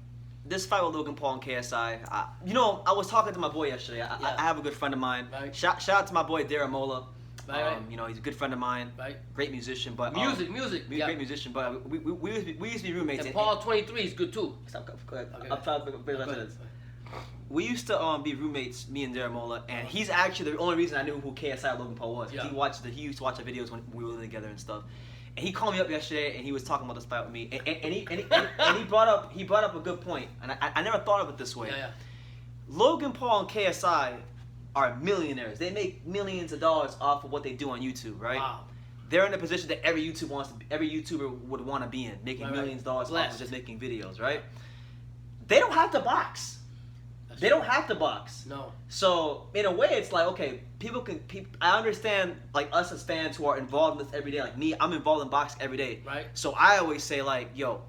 Speaker 1: this fight with Logan Paul and KSI. I was talking to my boy yesterday. I have a good friend of mine.
Speaker 2: Right.
Speaker 1: Shout out to my boy Daramola.
Speaker 2: Right.
Speaker 1: He's a good friend of mine.
Speaker 2: Right.
Speaker 1: Great musician, but
Speaker 2: Music.
Speaker 1: Great musician, but we used to be roommates.
Speaker 2: And Paul 23 is good too.
Speaker 1: We used to be roommates, me and Daramola, and he's actually the only reason I knew who KSI Logan Paul was.
Speaker 2: Yeah.
Speaker 1: He used to watch the videos when we were living together and stuff. And he called me up yesterday and he was talking about this fight with me. And he brought up a good point, and I never thought of it this way.
Speaker 2: Yeah.
Speaker 1: Logan Paul and KSI are millionaires. They make millions of dollars off of what they do on YouTube, right?
Speaker 2: Wow.
Speaker 1: They're in a position that every YouTuber would want to be in, making millions of dollars off of just making videos, right? They don't have to box. They don't have to box.
Speaker 2: No.
Speaker 1: So in a way, it's like, okay, I understand, like us as fans who are involved in this every day. Like me, I'm involved in boxing every day.
Speaker 2: Right.
Speaker 1: So I always say like, yo,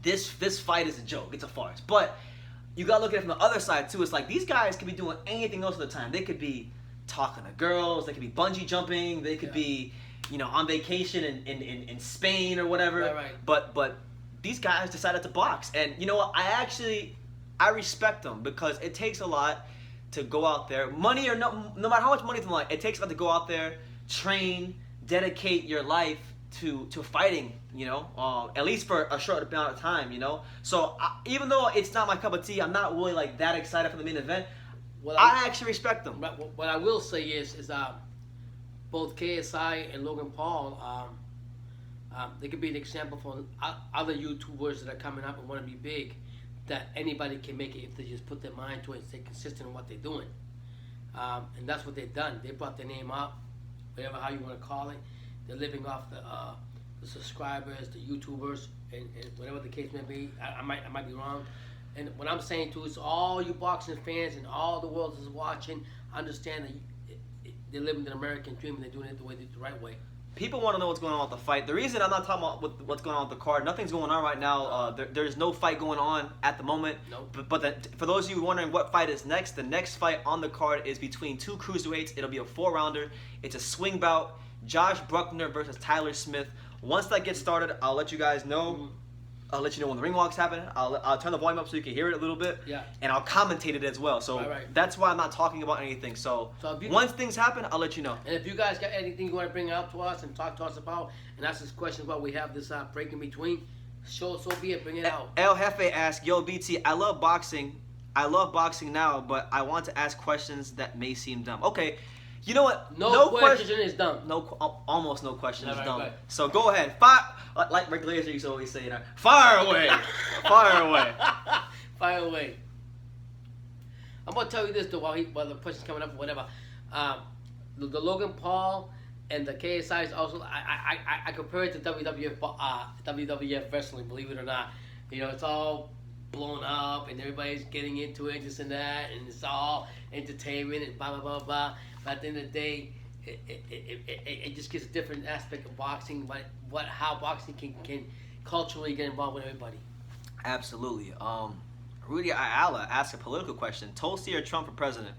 Speaker 1: this fight is a joke. It's a farce. But you gotta look at it from the other side too. It's like these guys could be doing anything else at the time. They could be talking to girls. They could be bungee jumping. They could be, on vacation in Spain or whatever.
Speaker 2: Right.
Speaker 1: But these guys decided to box, and you know what? I respect them because it takes a lot to go out there. Money or no matter how much money it's like, it takes a lot to go out there, train, dedicate your life to fighting. At least for a short amount of time. So even though it's not my cup of tea, I'm not really like that excited for the main event. I actually respect them.
Speaker 2: What I will say is both KSI and Logan Paul, they could be an example for other YouTubers that are coming up and want to be big. That anybody can make it if they just put their mind to it and stay consistent in what they're doing. And that's what they've done. They brought their name up, whatever how you want to call it. They're living off the subscribers, the YouTubers, and whatever the case may be. I might be wrong. And what I'm saying too is all you boxing fans and all the world is watching, understand that they're living the American dream and they're doing it the right way.
Speaker 1: People want to know what's going on with the fight. The reason I'm not talking about what's going on with the card, nothing's going on right now. There's no fight going on at the moment.
Speaker 2: Nope.
Speaker 1: But for those of you wondering what fight is next, the next fight on the card is between two cruiserweights. It'll be a 4-rounder. It's a swing bout. Josh Bruckner versus Tyler Smith. Once that gets started, I'll let you guys know. I'll let you know when the ring walk's happening. I'll turn the volume up so you can hear it a little bit.
Speaker 2: Yeah.
Speaker 1: And I'll commentate it as well. So
Speaker 2: right.
Speaker 1: That's why I'm not talking about anything. So once things happen, I'll let you know.
Speaker 2: And if you guys got anything you want to bring out to us and talk to us about, and ask us questions while we have this break in between, so be it. Bring it out.
Speaker 1: El Jefe asks, "Yo, BT, I love boxing. I love boxing now, but I want to ask questions that may seem dumb." Okay. You know what?
Speaker 2: No question is dumb.
Speaker 1: Almost no question is dumb.
Speaker 2: Right.
Speaker 1: So go ahead. Fire, like regulators used to always say, fire away. Fire away.
Speaker 2: Fire away. I'm going to tell you this, though, while the question's coming up or whatever. The Logan Paul and the KSI is also, I compare it to WWF wrestling, believe it or not. It's all blown up and everybody's getting into it, this and that, and it's all entertainment and blah, blah, blah, blah. But at the end of the day, it just gives a different aspect of boxing, how boxing can culturally get involved with everybody.
Speaker 1: Absolutely. Rudy Ayala asked a political question: Tulsi or Trump for president?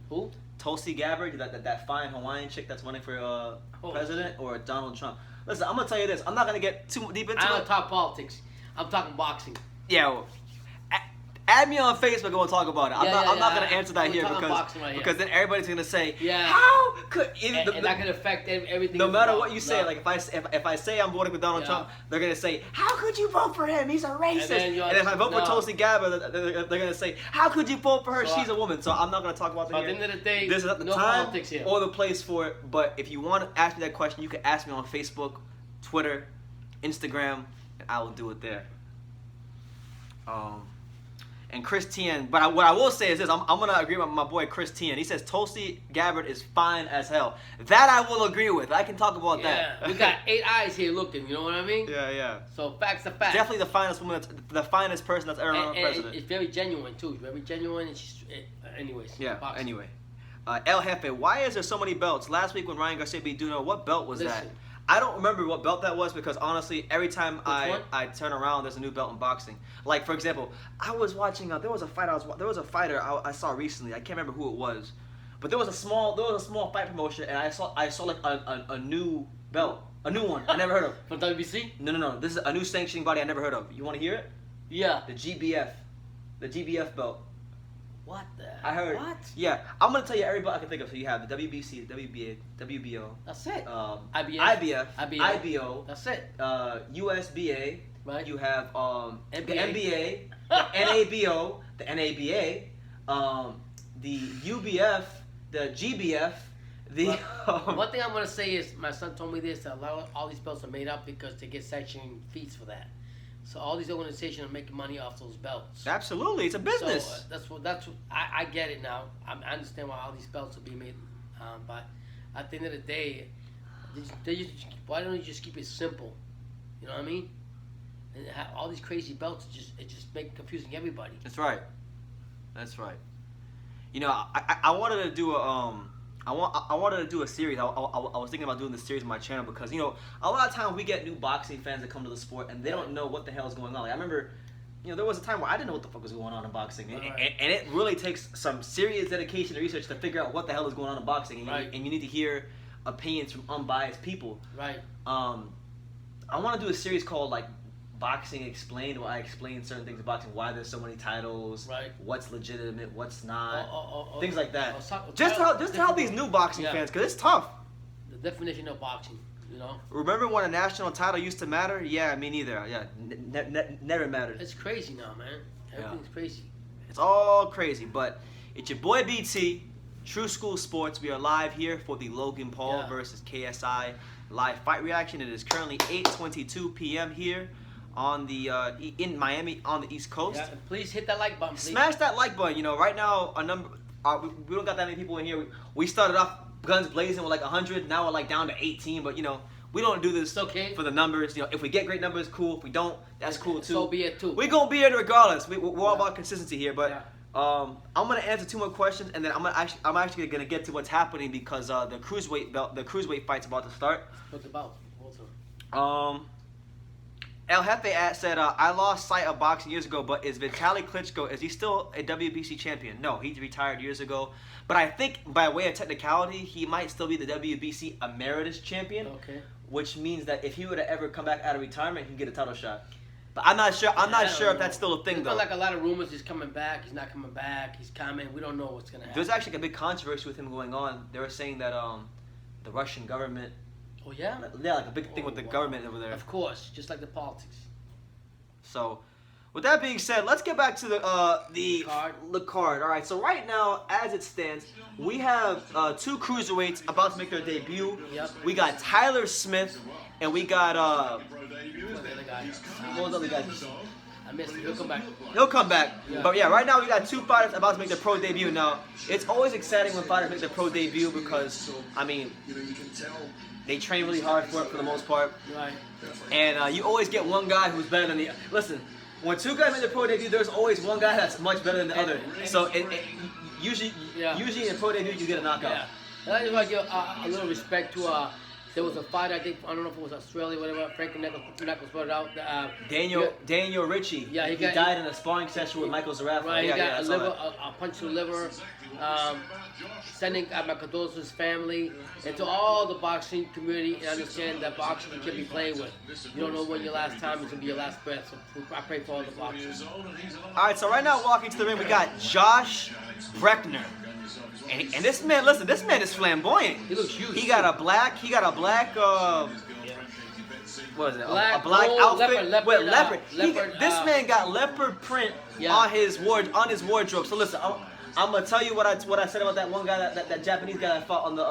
Speaker 2: Who?
Speaker 1: Tulsi Gabbard, that fine Hawaiian chick that's running for president, or Donald Trump? Listen, I'm gonna tell you this. I'm not gonna get too deep into it.
Speaker 2: I don't talk politics. I'm talking boxing.
Speaker 1: Yeah. Well, Add me on Facebook and we'll talk about it. I'm not gonna answer that
Speaker 2: We're
Speaker 1: here
Speaker 2: talking boxing right here.
Speaker 1: because then everybody's gonna say,
Speaker 2: Yeah.
Speaker 1: how could
Speaker 2: And that could affect everything.
Speaker 1: no
Speaker 2: is
Speaker 1: matter
Speaker 2: about.
Speaker 1: what you say,
Speaker 2: No.
Speaker 1: like if I say I'm voting for Donald
Speaker 2: Yeah.
Speaker 1: Trump, they're gonna say, how could you vote for him? He's a racist.
Speaker 2: then
Speaker 1: And, if I vote for
Speaker 2: no.
Speaker 1: Tulsi Gabbard, they're gonna say, how could you vote for her?
Speaker 2: So
Speaker 1: She's a woman. So I'm not gonna talk about
Speaker 2: So
Speaker 1: that
Speaker 2: at the
Speaker 1: here.
Speaker 2: end of the day,
Speaker 1: This is not the
Speaker 2: no
Speaker 1: time
Speaker 2: politics here.
Speaker 1: or the place for it. But if you want to ask me that question, you can ask me on Facebook, Twitter, Instagram, and I will do it there. And Chris Tien, but what I will say is this: I'm gonna agree with my boy Chris Tien. He says Tulsi Gabbard is fine as hell. That I will agree with. I can talk about
Speaker 2: Yeah,
Speaker 1: that.
Speaker 2: we got 8 eyes here looking. You know what I mean?
Speaker 1: Yeah.
Speaker 2: So facts are facts.
Speaker 1: Definitely the finest woman, the finest person that's ever run for president.
Speaker 2: It's very genuine too. Very genuine. And anyways.
Speaker 1: Yeah.
Speaker 2: boxing.
Speaker 1: Anyway, El Jefe, why is there so many belts? Last week when Ryan Garcia beat Duno, what belt was that?
Speaker 2: Listen.
Speaker 1: I don't remember what belt that was because honestly, every time
Speaker 2: one?
Speaker 1: I turn around, there's a new belt in boxing. Like for example, I was watching. There was a fighter I saw recently. I can't remember who it was, but there was a small fight promotion, and I saw like a new belt, a new one I never heard of.
Speaker 2: From WBC?
Speaker 1: No. This is a new sanctioning body I never heard of. You want to hear it?
Speaker 2: Yeah.
Speaker 1: The GBF belt.
Speaker 2: What the?
Speaker 1: I heard.
Speaker 2: What?
Speaker 1: Yeah, I'm gonna tell you every belt I can think of. So you have the WBC, the WBA, WBO,
Speaker 2: That's it.
Speaker 1: IBF, IBO,
Speaker 2: That's it.
Speaker 1: USBA.
Speaker 2: Right.
Speaker 1: You have the
Speaker 2: NBA.
Speaker 1: NBA, the NABO, the NABA, the UBF, the GBF, the.
Speaker 2: One thing I'm gonna say is my son told me this: that a lot of all these belts are made up because they get sanctioning fees for that. So all these organizations are making money off those belts.
Speaker 1: Absolutely, it's a business.
Speaker 2: So that's what I get it now. I understand why all these belts are being made, but at the end of the day, why don't you just keep it simple? You know what I mean? And all these crazy belts just make confusing everybody.
Speaker 1: That's right. You know, I wanted to do I wanted to do a series. I was thinking about doing this series on my channel because, you know, a lot of times we get new boxing fans that come to the sport and they don't know what the hell is going on. Like, I remember, you know, there was a time where I didn't know what the fuck was going on in boxing. And it really takes some serious dedication and research to figure out what the hell is going on in boxing. And, and you need to hear opinions from unbiased people.
Speaker 2: Right.
Speaker 1: I want to do a series called, like, Boxing Explained, where I explain certain things about boxing, why there's so many titles, what's legitimate, what's not, things like that. Just to help these new boxing fans, because it's tough.
Speaker 2: The definition of boxing, you know.
Speaker 1: Remember when a national title used to matter? Yeah, me neither. Yeah, never mattered.
Speaker 2: It's crazy now, man. Everything's crazy.
Speaker 1: It's all crazy, but it's your boy BT, True School Sports. We are live here for the Logan Paul versus KSI live fight reaction. It is currently 8:22 p.m. here on the in Miami on the East Coast.
Speaker 2: Yeah, please hit that like button. Please.
Speaker 1: Smash that like button. You know, right now we don't got that many people in here. We started off guns blazing with like 100. Now we're like down to 18. But you know, we don't do this for the numbers. You know, if we get great numbers, cool. If we don't, that's cool too.
Speaker 2: So be it too.
Speaker 1: We're gonna be here regardless. We're all about consistency here. But I'm gonna answer 2 more questions, and then I'm actually gonna get to what's happening because the cruiserweight fight's about to start.
Speaker 2: What's about?
Speaker 1: El Jefe said, I lost sight of boxing years ago, but is Vitaly Klitschko, is he still a WBC champion? No, he retired years ago. But I think by way of technicality, he might still be the WBC emeritus champion.
Speaker 2: Okay.
Speaker 1: Which means that if he were to ever come back out of retirement, he can get a title shot. But I'm not sure if that's still a thing, though.
Speaker 2: There's like a lot of rumors he's coming back, he's not coming back, he's coming. We don't know what's going to happen.
Speaker 1: There's actually a big controversy with him going on. They were saying that the Russian government...
Speaker 2: Oh, yeah?
Speaker 1: Yeah, like a big thing with the government over there.
Speaker 2: Of course, just like the politics.
Speaker 1: So, with that being said, let's get back to the card. All right, so right now, as it stands, we have 2 cruiserweights about to make their debut.
Speaker 2: Yep.
Speaker 1: We got Tyler Smith, and we got
Speaker 2: What's the other guy?
Speaker 1: what was the other guy?
Speaker 2: I missed it. He'll come back.
Speaker 1: He'll come back.
Speaker 2: Yeah.
Speaker 1: But yeah, right now we got 2 fighters about to make their pro debut. Now, it's always exciting when fighters make their pro debut because, I mean, they train really hard for it for the most part.
Speaker 2: Right.
Speaker 1: And you always get one guy who's better than the other. Listen, when 2 guys make their pro debut, there's always one guy that's much better than the other. So usually in a pro debut, you get a knockout.
Speaker 2: Yeah. And I just want to give a little respect to There was a fight, I think, I don't know if it was Australia, whatever. Frankie Knuckles brought it out.
Speaker 1: Daniel Ritchie.
Speaker 2: Yeah,
Speaker 1: he died in a sparring session with Michael Zarafa.
Speaker 2: Right, he got
Speaker 1: a
Speaker 2: liver, a punch to the liver. Sending my condolences to his family and to all the boxing community, and understand that boxing can be played with. You don't know when your last time is going to be your last breath, so I pray for all the boxers.
Speaker 1: All right, so right now walking to the ring, we got Josh Breckner. And this man, listen, this man is flamboyant.
Speaker 2: He looks huge.
Speaker 1: He got a black, what is it?
Speaker 2: Black,
Speaker 1: a black outfit
Speaker 2: leopard,
Speaker 1: with leopard.
Speaker 2: leopard,
Speaker 1: This man got leopard print on his wardrobe. So listen, I'm gonna tell you what I said about that one guy, that Japanese guy that fought on the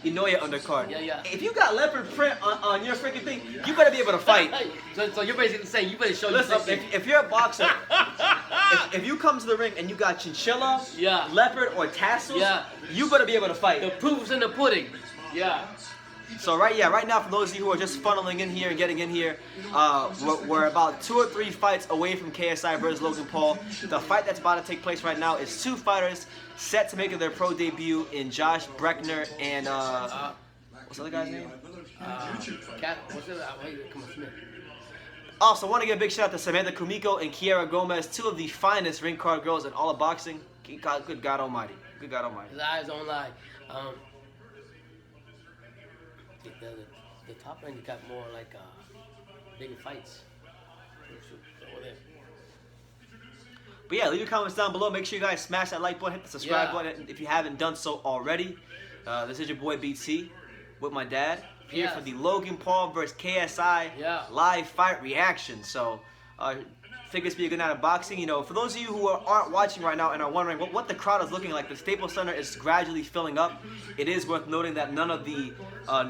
Speaker 1: Inoue undercard.
Speaker 2: Yeah.
Speaker 1: If you got leopard print on your freaking thing, you better be able to fight.
Speaker 2: So you're basically saying you better show
Speaker 1: yourself. If you're a boxer, if you come to the ring and you got chinchilla, leopard, or tassels, you better be able to fight.
Speaker 2: The proof's in the pudding. Yeah.
Speaker 1: So right now, for those of you who are just funneling in here and getting in here, we're about 2 or 3 fights away from KSI versus Logan Paul. The fight that's about to take place right now is 2 fighters set to make their pro debut in Josh Breckner and what's the other guy's name? Also, want to give a big shout out to Samantha Kumiko and Kiera Gomez, 2 of the finest ring card girls in all of boxing. Good God Almighty. Good God Almighty.
Speaker 2: His eyes don't lie. The top end, you got more like bigger fights.
Speaker 1: But yeah, leave your comments down below. Make sure you guys smash that like button, hit the subscribe button if you haven't done so already. This is your boy BT with my dad here for the Logan Paul versus KSI live fight reaction. So, think it's be a good night of boxing. You know, for those of you who aren't watching right now and are wondering what the crowd is looking like, the Staples Center is gradually filling up. It is worth noting that none of the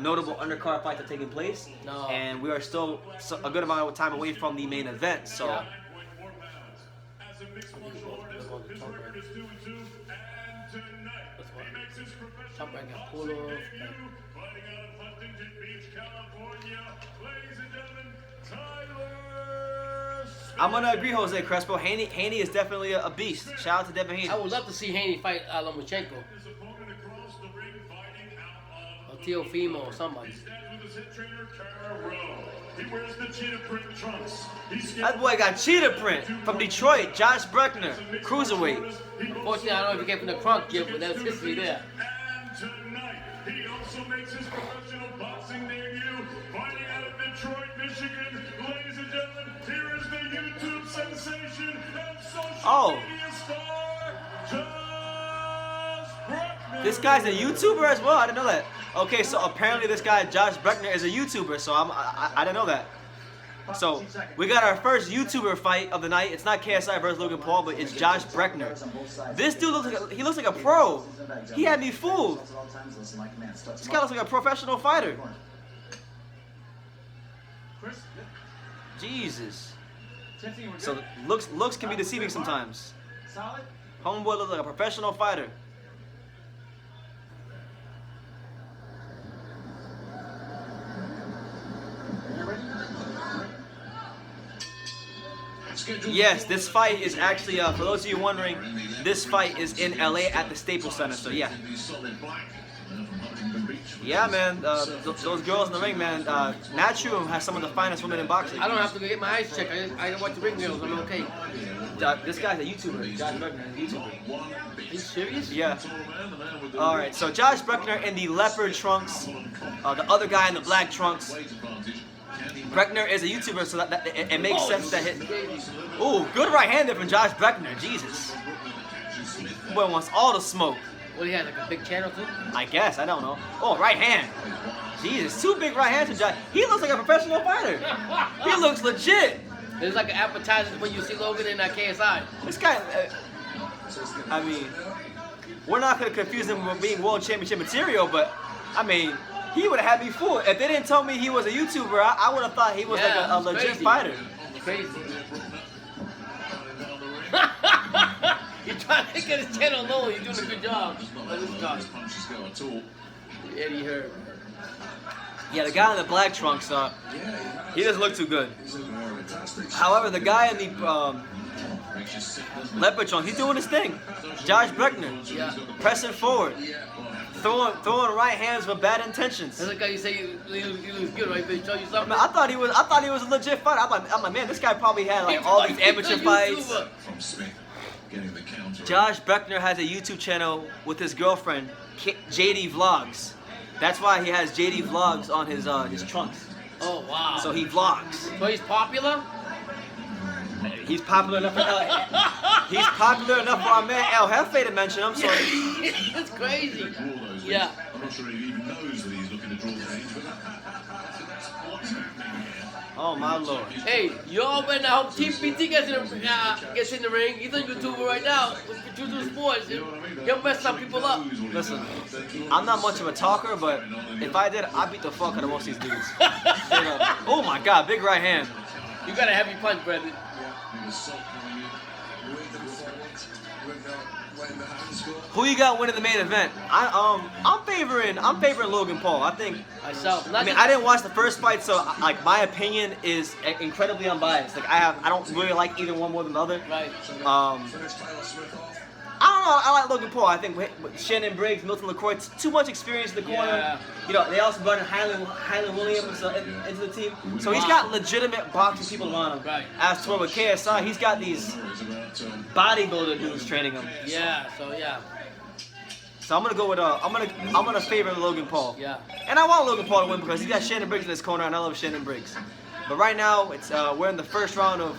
Speaker 1: notable undercard fights are taking place, and we are still a good amount of time away from the main event. So.
Speaker 2: Got pulled off.
Speaker 1: I'm gonna agree, Jose Crespo. Haney is definitely a beast. Shout out to Devin Haney.
Speaker 2: I would love to see Haney fight Lomachenko. Or Teofimo or somebody.
Speaker 1: That boy got cheetah print from Detroit. Josh Breckner, cruiserweight.
Speaker 2: Unfortunately, I don't know if he came from the crunk yet, but there's history there.
Speaker 3: Tonight, he also makes his professional boxing debut, fighting out of Detroit, Michigan. Ladies and gentlemen, here is the YouTube sensation and social media star, Josh Breckner.
Speaker 1: This guy's a YouTuber as well. I didn't know that. Okay, so apparently this guy Josh Breckner is a YouTuber. So I didn't know that. So we got our first YouTuber fight of the night. It's not KSI versus Logan Paul, but it's Josh Breckner. This dude looks like a pro. He had me fooled. This guy looks like a professional fighter. Jesus. So looks can be deceiving sometimes. Homeboy looks like a professional fighter. Yes, this fight is actually, for those of you wondering, this fight is in LA at the Staples Center, so yeah. Yeah, man, those girls in the ring, man, Naturum has some of the finest women in boxing.
Speaker 2: I don't have to go get my eyes checked. I watch the ring girls. I'm okay.
Speaker 1: This guy's a YouTuber. Josh Breckner is a YouTuber.
Speaker 2: Are you serious?
Speaker 1: Yeah. Alright, so Josh Breckner in the leopard trunks, the other guy in the black trunks. Breckner is a YouTuber, so that it makes sense that hit. Ooh, good right hand there from Josh Breckner. Jesus. Boy wants all the smoke.
Speaker 2: What, he had like a big channel too?
Speaker 1: I guess, I don't know. Oh, right hand. Jesus, 2 big right hands from Josh. He looks like a professional fighter. He looks legit.
Speaker 2: It's like an appetizer when you see Logan in KSI.
Speaker 1: This guy, I mean, we're not going to confuse him with being world championship material, but, I mean, he would have had me fooled. If they didn't tell me he was a YouTuber, I would have thought he was like a legit fighter.
Speaker 2: Crazy. You're trying to get his channel low. You're doing a good job. Eddie Herb.
Speaker 1: Yeah, the guy in the black trunks, he doesn't look too good. However, the guy in the leopard trunks, he's doing his thing. Josh Breckner, pressing forward. throwing right hands with bad intentions.
Speaker 2: That's like how you say you look good, right? They show you something.
Speaker 1: Man, I thought he was a legit fighter. I'm like, man, this guy probably had like all these amateur fights.
Speaker 3: From Smith, getting the counter.
Speaker 1: Josh Beckner has a YouTube channel with his girlfriend, JD Vlogs. That's why he has JD Vlogs on his trunks.
Speaker 2: Oh wow.
Speaker 1: So he vlogs.
Speaker 2: So he's popular.
Speaker 1: He's popular enough for He's popular enough for our man El Jefe to mention him. So
Speaker 2: That's crazy.
Speaker 3: Yeah. I'm not sure he even knows that he's looking to draw the age, but that's what's happening here.
Speaker 1: oh my lord.
Speaker 2: Hey, y'all better hope Team PT gets in the ring. He's on YouTube right now with YouTube Sports. He'll mess up people up.
Speaker 1: Listen, I'm not much of a talker, but if I did, I'd beat the fuck out of most of these dudes. Straight up. Oh my god, big right hand.
Speaker 2: You got a heavy punch, Brendan.
Speaker 1: Who you got winning the main event? I'm favoring Logan Paul. I think.
Speaker 2: Myself.
Speaker 1: I mean, I didn't watch the first fight, so like my opinion is incredibly unbiased. Like I don't really like either one more than the other.
Speaker 2: Right.
Speaker 1: I don't know. I like Logan Paul. I think with Shannon Briggs, Milton LaCroix, too much experience in the corner.
Speaker 2: Yeah.
Speaker 1: You know, they also brought in Highland Williams into the team. So he's got legitimate boxing people around him.
Speaker 2: Right.
Speaker 1: As for with KSI, he's got these bodybuilder dudes training him.
Speaker 2: Yeah. So yeah.
Speaker 1: So I'm gonna go with I'm gonna favor Logan Paul.
Speaker 2: Yeah.
Speaker 1: And I want Logan Paul to win because he's got Shannon Briggs in his corner, and I love Shannon Briggs. But right now, it's we're in the first round of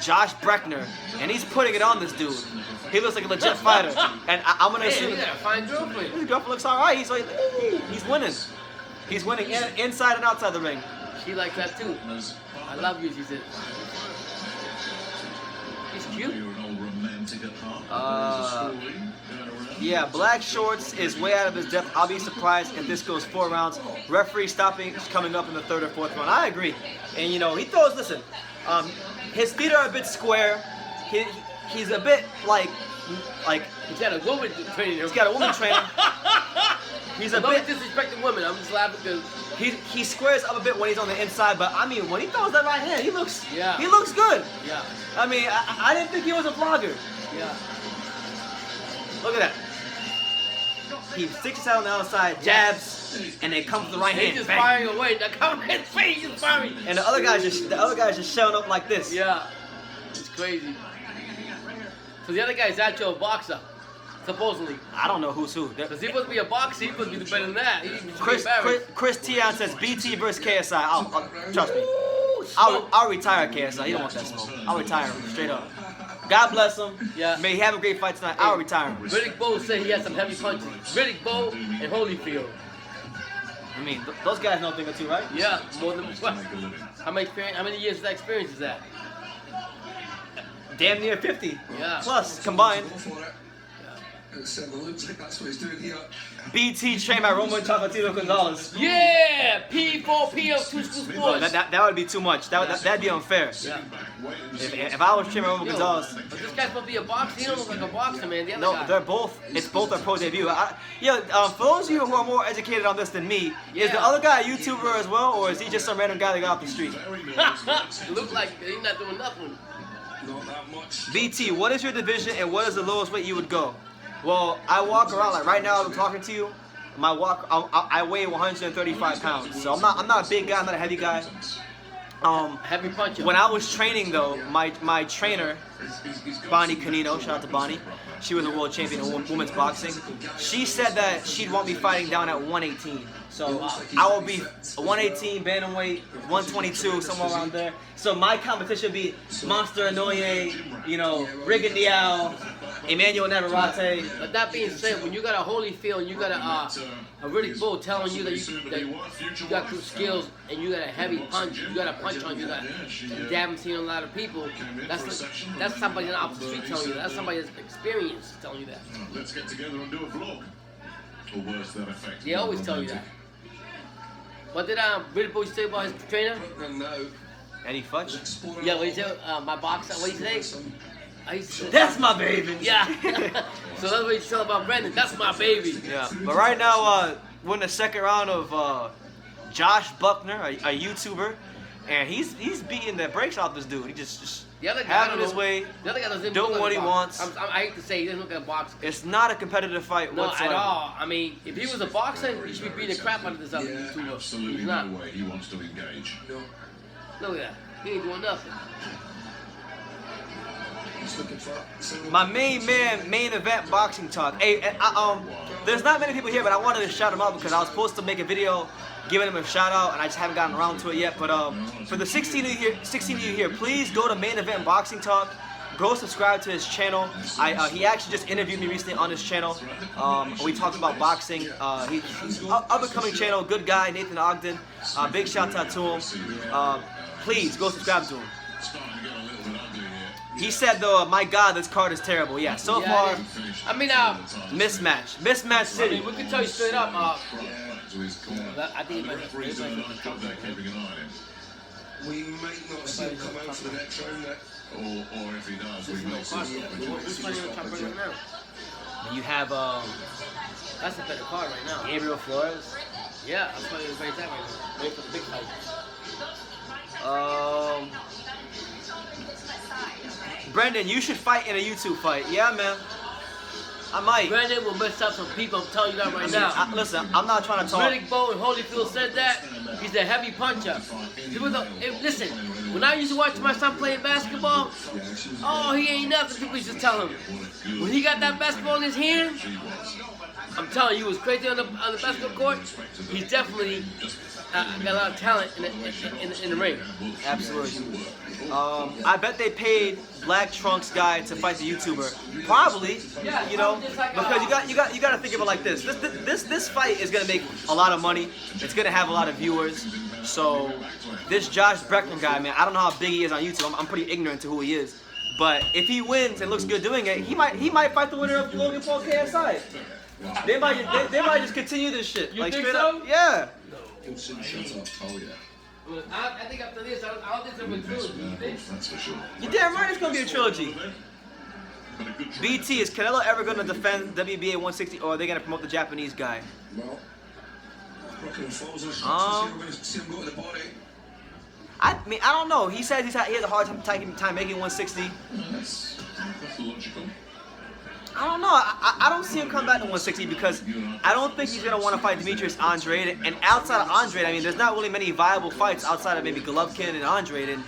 Speaker 1: Josh Beckner, and he's putting it on this dude. He looks like a legit fighter, and I'm gonna
Speaker 2: Hey,
Speaker 1: assume
Speaker 2: you got a fine girlfriend.
Speaker 1: his girlfriend looks alright. He's like, he's winning. He's winning inside and outside the ring.
Speaker 2: She likes that too. I love you, she said. He's cute.
Speaker 1: Yeah, black shorts is way out of his depth. I'll be surprised if this goes 4 rounds. Referee stopping is coming up in the 3rd or 4th round. I agree. And you know, he throws. Listen, his feet are a bit square. He's a bit like
Speaker 2: He's got a woman training him.
Speaker 1: he's got a woman trainer. He's a
Speaker 2: Don't
Speaker 1: bit.
Speaker 2: disrespecting women. I'm just laughing because
Speaker 1: He squares up a bit when he's on the inside, but I mean, when he throws that right hand, he looks good.
Speaker 2: yeah,
Speaker 1: I mean, I didn't think he was a vlogger.
Speaker 2: yeah.
Speaker 1: Look at that. He sticks his head on the outside, jabs, and then comes to the right
Speaker 2: He's
Speaker 1: hand.
Speaker 2: just
Speaker 1: Bang.
Speaker 2: firing away. Now come his face, he's firing.
Speaker 1: And the other guy's just showing up like this.
Speaker 2: Yeah, it's crazy. So the other guy's actually a boxer, supposedly.
Speaker 1: I don't know who's who.
Speaker 2: Because he's supposed to be a boxer, he's supposed to be better than that. He's
Speaker 1: Chris Tion says BT versus KSI. Trust me.
Speaker 2: Ooh,
Speaker 1: I'll retire KSI. He don't want that smoke. I'll retire him straight up. God bless him.
Speaker 2: Yeah.
Speaker 1: May he have a great fight tonight. I'll retire him.
Speaker 2: Riddick Bowe said he had some heavy punches. Riddick Bowe and Holyfield.
Speaker 1: I mean, those guys know a thing or two, right?
Speaker 2: Yeah, more than what? How many years of that experience is that?
Speaker 1: Damn near 50.
Speaker 2: Yeah.
Speaker 1: Plus combined. BT trained by Roman Chocolatito Gonzalez.
Speaker 2: Yeah, P4P of Two School Sports.
Speaker 1: That would be too much. That'd be unfair.
Speaker 2: Yeah.
Speaker 1: If I was trained by Roman
Speaker 2: Yo,
Speaker 1: Gonzalez.
Speaker 2: but this guy's supposed to be a boxer. He don't look like a boxer, man. The other
Speaker 1: No,
Speaker 2: guy.
Speaker 1: they're both. It's both their pro debut. For those of you who are more educated on this than me, is the
Speaker 2: Yeah.
Speaker 1: other guy a YouTuber as well, or is he just some random guy that got off the street?
Speaker 2: It looks like he's not doing nothing.
Speaker 1: BT, what is your division and what is the lowest weight you would go? Well, I walk around like right now. I'm talking to you. I weigh 135 pounds, so I'm not a big guy. I'm not a heavy guy.
Speaker 2: Heavy puncher.
Speaker 1: When I was training though, my trainer, Bonnie Canino, shout out to Bonnie, she was a world champion in women's boxing. She said that she'd want me fighting down at 118. So I will be 118 bantamweight, 122, somewhere around there. So my competition would be Monster Inoue, Rigondeaux, Emmanuel Navarrete.
Speaker 2: But that being said, when you got a Holyfield, you got a Riddick Bowe telling you that you got good skills and you got a heavy punch, you got a punch on you that you haven't seen a lot of people. That's somebody on the opposite street telling you that. That's somebody that's experienced telling you that.
Speaker 3: Let's get together and do a vlog. Or worse, that effect.
Speaker 2: They always tell you that. What did Riddick Bowe say about his trainer?
Speaker 4: No.
Speaker 1: Eddie Futch?
Speaker 2: Yeah, what he said, my boxer, what did he say?
Speaker 1: That's my baby.
Speaker 2: Yeah. So that's what he said about Brendan. That's my baby.
Speaker 1: Yeah. But right now, we're in the second round of Josh Buckner, a YouTuber, and he's beating the brakes off this dude. He just
Speaker 2: The other guy,
Speaker 1: having his way,
Speaker 2: The other guy doesn't
Speaker 1: doing
Speaker 2: look
Speaker 1: what
Speaker 2: like
Speaker 1: he
Speaker 2: a boxer.
Speaker 1: wants.
Speaker 2: I hate to say he doesn't look like a boxer.
Speaker 1: It's not a competitive fight
Speaker 2: No,
Speaker 1: whatsoever.
Speaker 2: at all. I mean, if he was a boxer, he should be beating the crap out of this other YouTuber.
Speaker 3: Absolutely
Speaker 2: He's not.
Speaker 3: no way he wants to engage.
Speaker 2: Look at that. He ain't doing nothing.
Speaker 1: My main event boxing talk. Hey, there's not many people here, but I wanted to shout him out because I was supposed to make a video giving him a shout out, and I just haven't gotten around to it yet. But for the 16 of you here, please go to Main Event Boxing Talk. Go subscribe to his channel. He actually just interviewed me recently on his channel. We talked about boxing. He's up and coming channel, good guy, Nathan Ogden. Big shout out to him. Please go subscribe to him. He said though, my God, this card is terrible. Yeah, so far,
Speaker 2: I mean,
Speaker 1: mismatch city.
Speaker 2: I mean, we can tell you straight up. I think
Speaker 4: we might not see him come out for the next round.
Speaker 3: Or if he does, we may see
Speaker 1: You have
Speaker 2: that's a better card right now.
Speaker 1: Gabriel Flores.
Speaker 2: Yeah, I'm playing right there right now. Wait for the big fight.
Speaker 1: Brendan, you should fight in a YouTube fight. Yeah, man. I might.
Speaker 2: Brandon will mess up some people. I'm telling you that right now.
Speaker 1: Listen, I'm not trying to talk.
Speaker 2: Riddick Bowe and Holyfield said that. He's a heavy puncher. Listen, when I used to watch my son playing basketball, oh, he ain't nothing. People used to tell him. When he got that basketball in his hand, I'm telling you, he was crazy on the basketball court. He's definitely got a lot of talent in the ring.
Speaker 1: Absolutely. I bet they paid Black Trunks guy to fight the YouTuber. Probably, you know, because you got to think of it like this. This fight is gonna make a lot of money. It's gonna have a lot of viewers. So this Josh Breckman guy, man, I don't know how big he is on YouTube. I'm pretty ignorant to who he is. But if he wins and looks good doing it, he might fight the winner of Logan Paul KSI. They might just continue this shit.
Speaker 2: You
Speaker 1: like
Speaker 2: think
Speaker 1: straight
Speaker 2: so?
Speaker 1: up, yeah.
Speaker 3: Oh yeah.
Speaker 2: I think after this, I don't think it's a trilogy.
Speaker 3: That's for sure.
Speaker 1: You're damn right it's gonna be a trilogy. BT, is Canelo ever gonna defend WBA 160 or are they gonna promote the Japanese guy?
Speaker 4: Well, see him go to the body.
Speaker 1: I mean, I don't know. He says he has a hard time making 160.
Speaker 3: That's logical.
Speaker 1: I don't know. I don't see him come back to 160 because I don't think he's gonna want to fight Demetrius Andrade. And outside of Andrade, I mean, there's not really many viable fights outside of maybe Golovkin and Andrade. And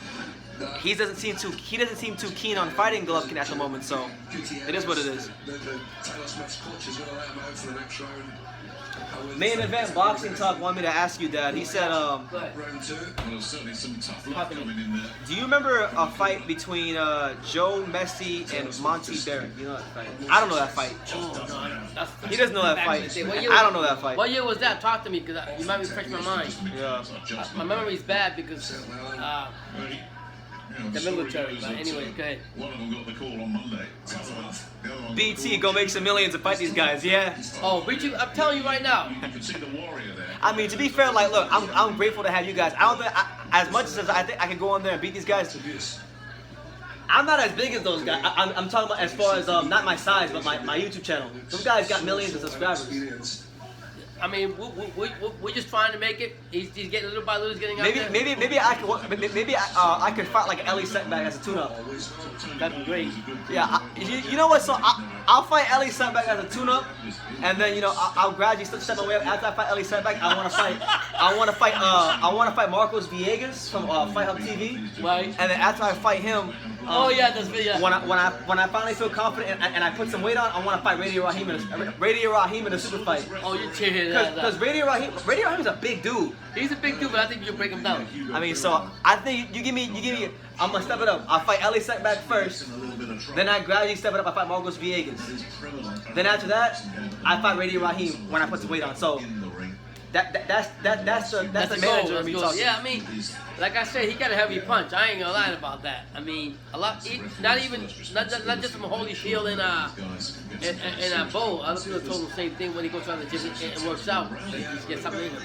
Speaker 1: he doesn't seem too keen on fighting Golovkin at the moment. So it is what it is.
Speaker 4: The Tyler Smith's coach is going to let him out for the next round.
Speaker 1: Main Event Boxing Talk wanted me to ask you that. He said,
Speaker 4: Round two.
Speaker 3: Well, there's certainly some tough luck coming in there.
Speaker 1: do you remember a fight between Joe Messi and Monty Barron? You know that fight? I don't know that fight. He doesn't know that fight. I don't know that fight.
Speaker 2: What year was that? Talk to me, because you might refresh my mind.
Speaker 1: Yeah.
Speaker 2: My memory's bad because the military. But anyways, go ahead.
Speaker 3: One of them got the call on Monday.
Speaker 1: BT, go make some millions and fight these guys, yeah.
Speaker 2: Oh, BT, I'm telling you right now.
Speaker 3: You can see the warrior there.
Speaker 1: I mean, to be fair, like, look, I'm grateful to have you guys. I don't think, as much as I think I can go on there and beat these guys, I'm not as big as those guys. I'm talking about as far as, not my size, but my YouTube channel. Those guys got millions of subscribers.
Speaker 2: I mean, we're just trying to make it. He's getting little by little, he's getting out there.
Speaker 1: Maybe I could fight like an Ellie Setback as a tune-up.
Speaker 2: That'd be great.
Speaker 1: Yeah, you know what? So I'll fight Ellie Setback as a tune-up, and then I'll gradually step away. After I fight Ellie Setback, I want to fight Marcos Villegas from Fight Hub TV.
Speaker 2: Right.
Speaker 1: And then after I fight him,
Speaker 2: Oh yeah, that's video.
Speaker 1: when I finally feel confident and I put some weight on, I want to fight Radio Raheem in a super fight.
Speaker 2: Oh, you're cheering.
Speaker 1: Because Radio Raheem is a big dude.
Speaker 2: He's a big dude, but I think you'll break him down.
Speaker 1: I mean, so I think you give me. I'm gonna step it up. I fight Ellie Setback first, then I gradually step it up. I fight Marcos Villegas. Then after that, I fight Radio Raheem when I put some weight on. So that's the manager of me talking.
Speaker 2: Yeah, I mean, like I said, he got a heavy punch. I ain't gonna lie about that. I mean, a lot. Not just from Holyfield and Bo. Other people told him the same thing when he goes around the gym and works out. He gets something in him.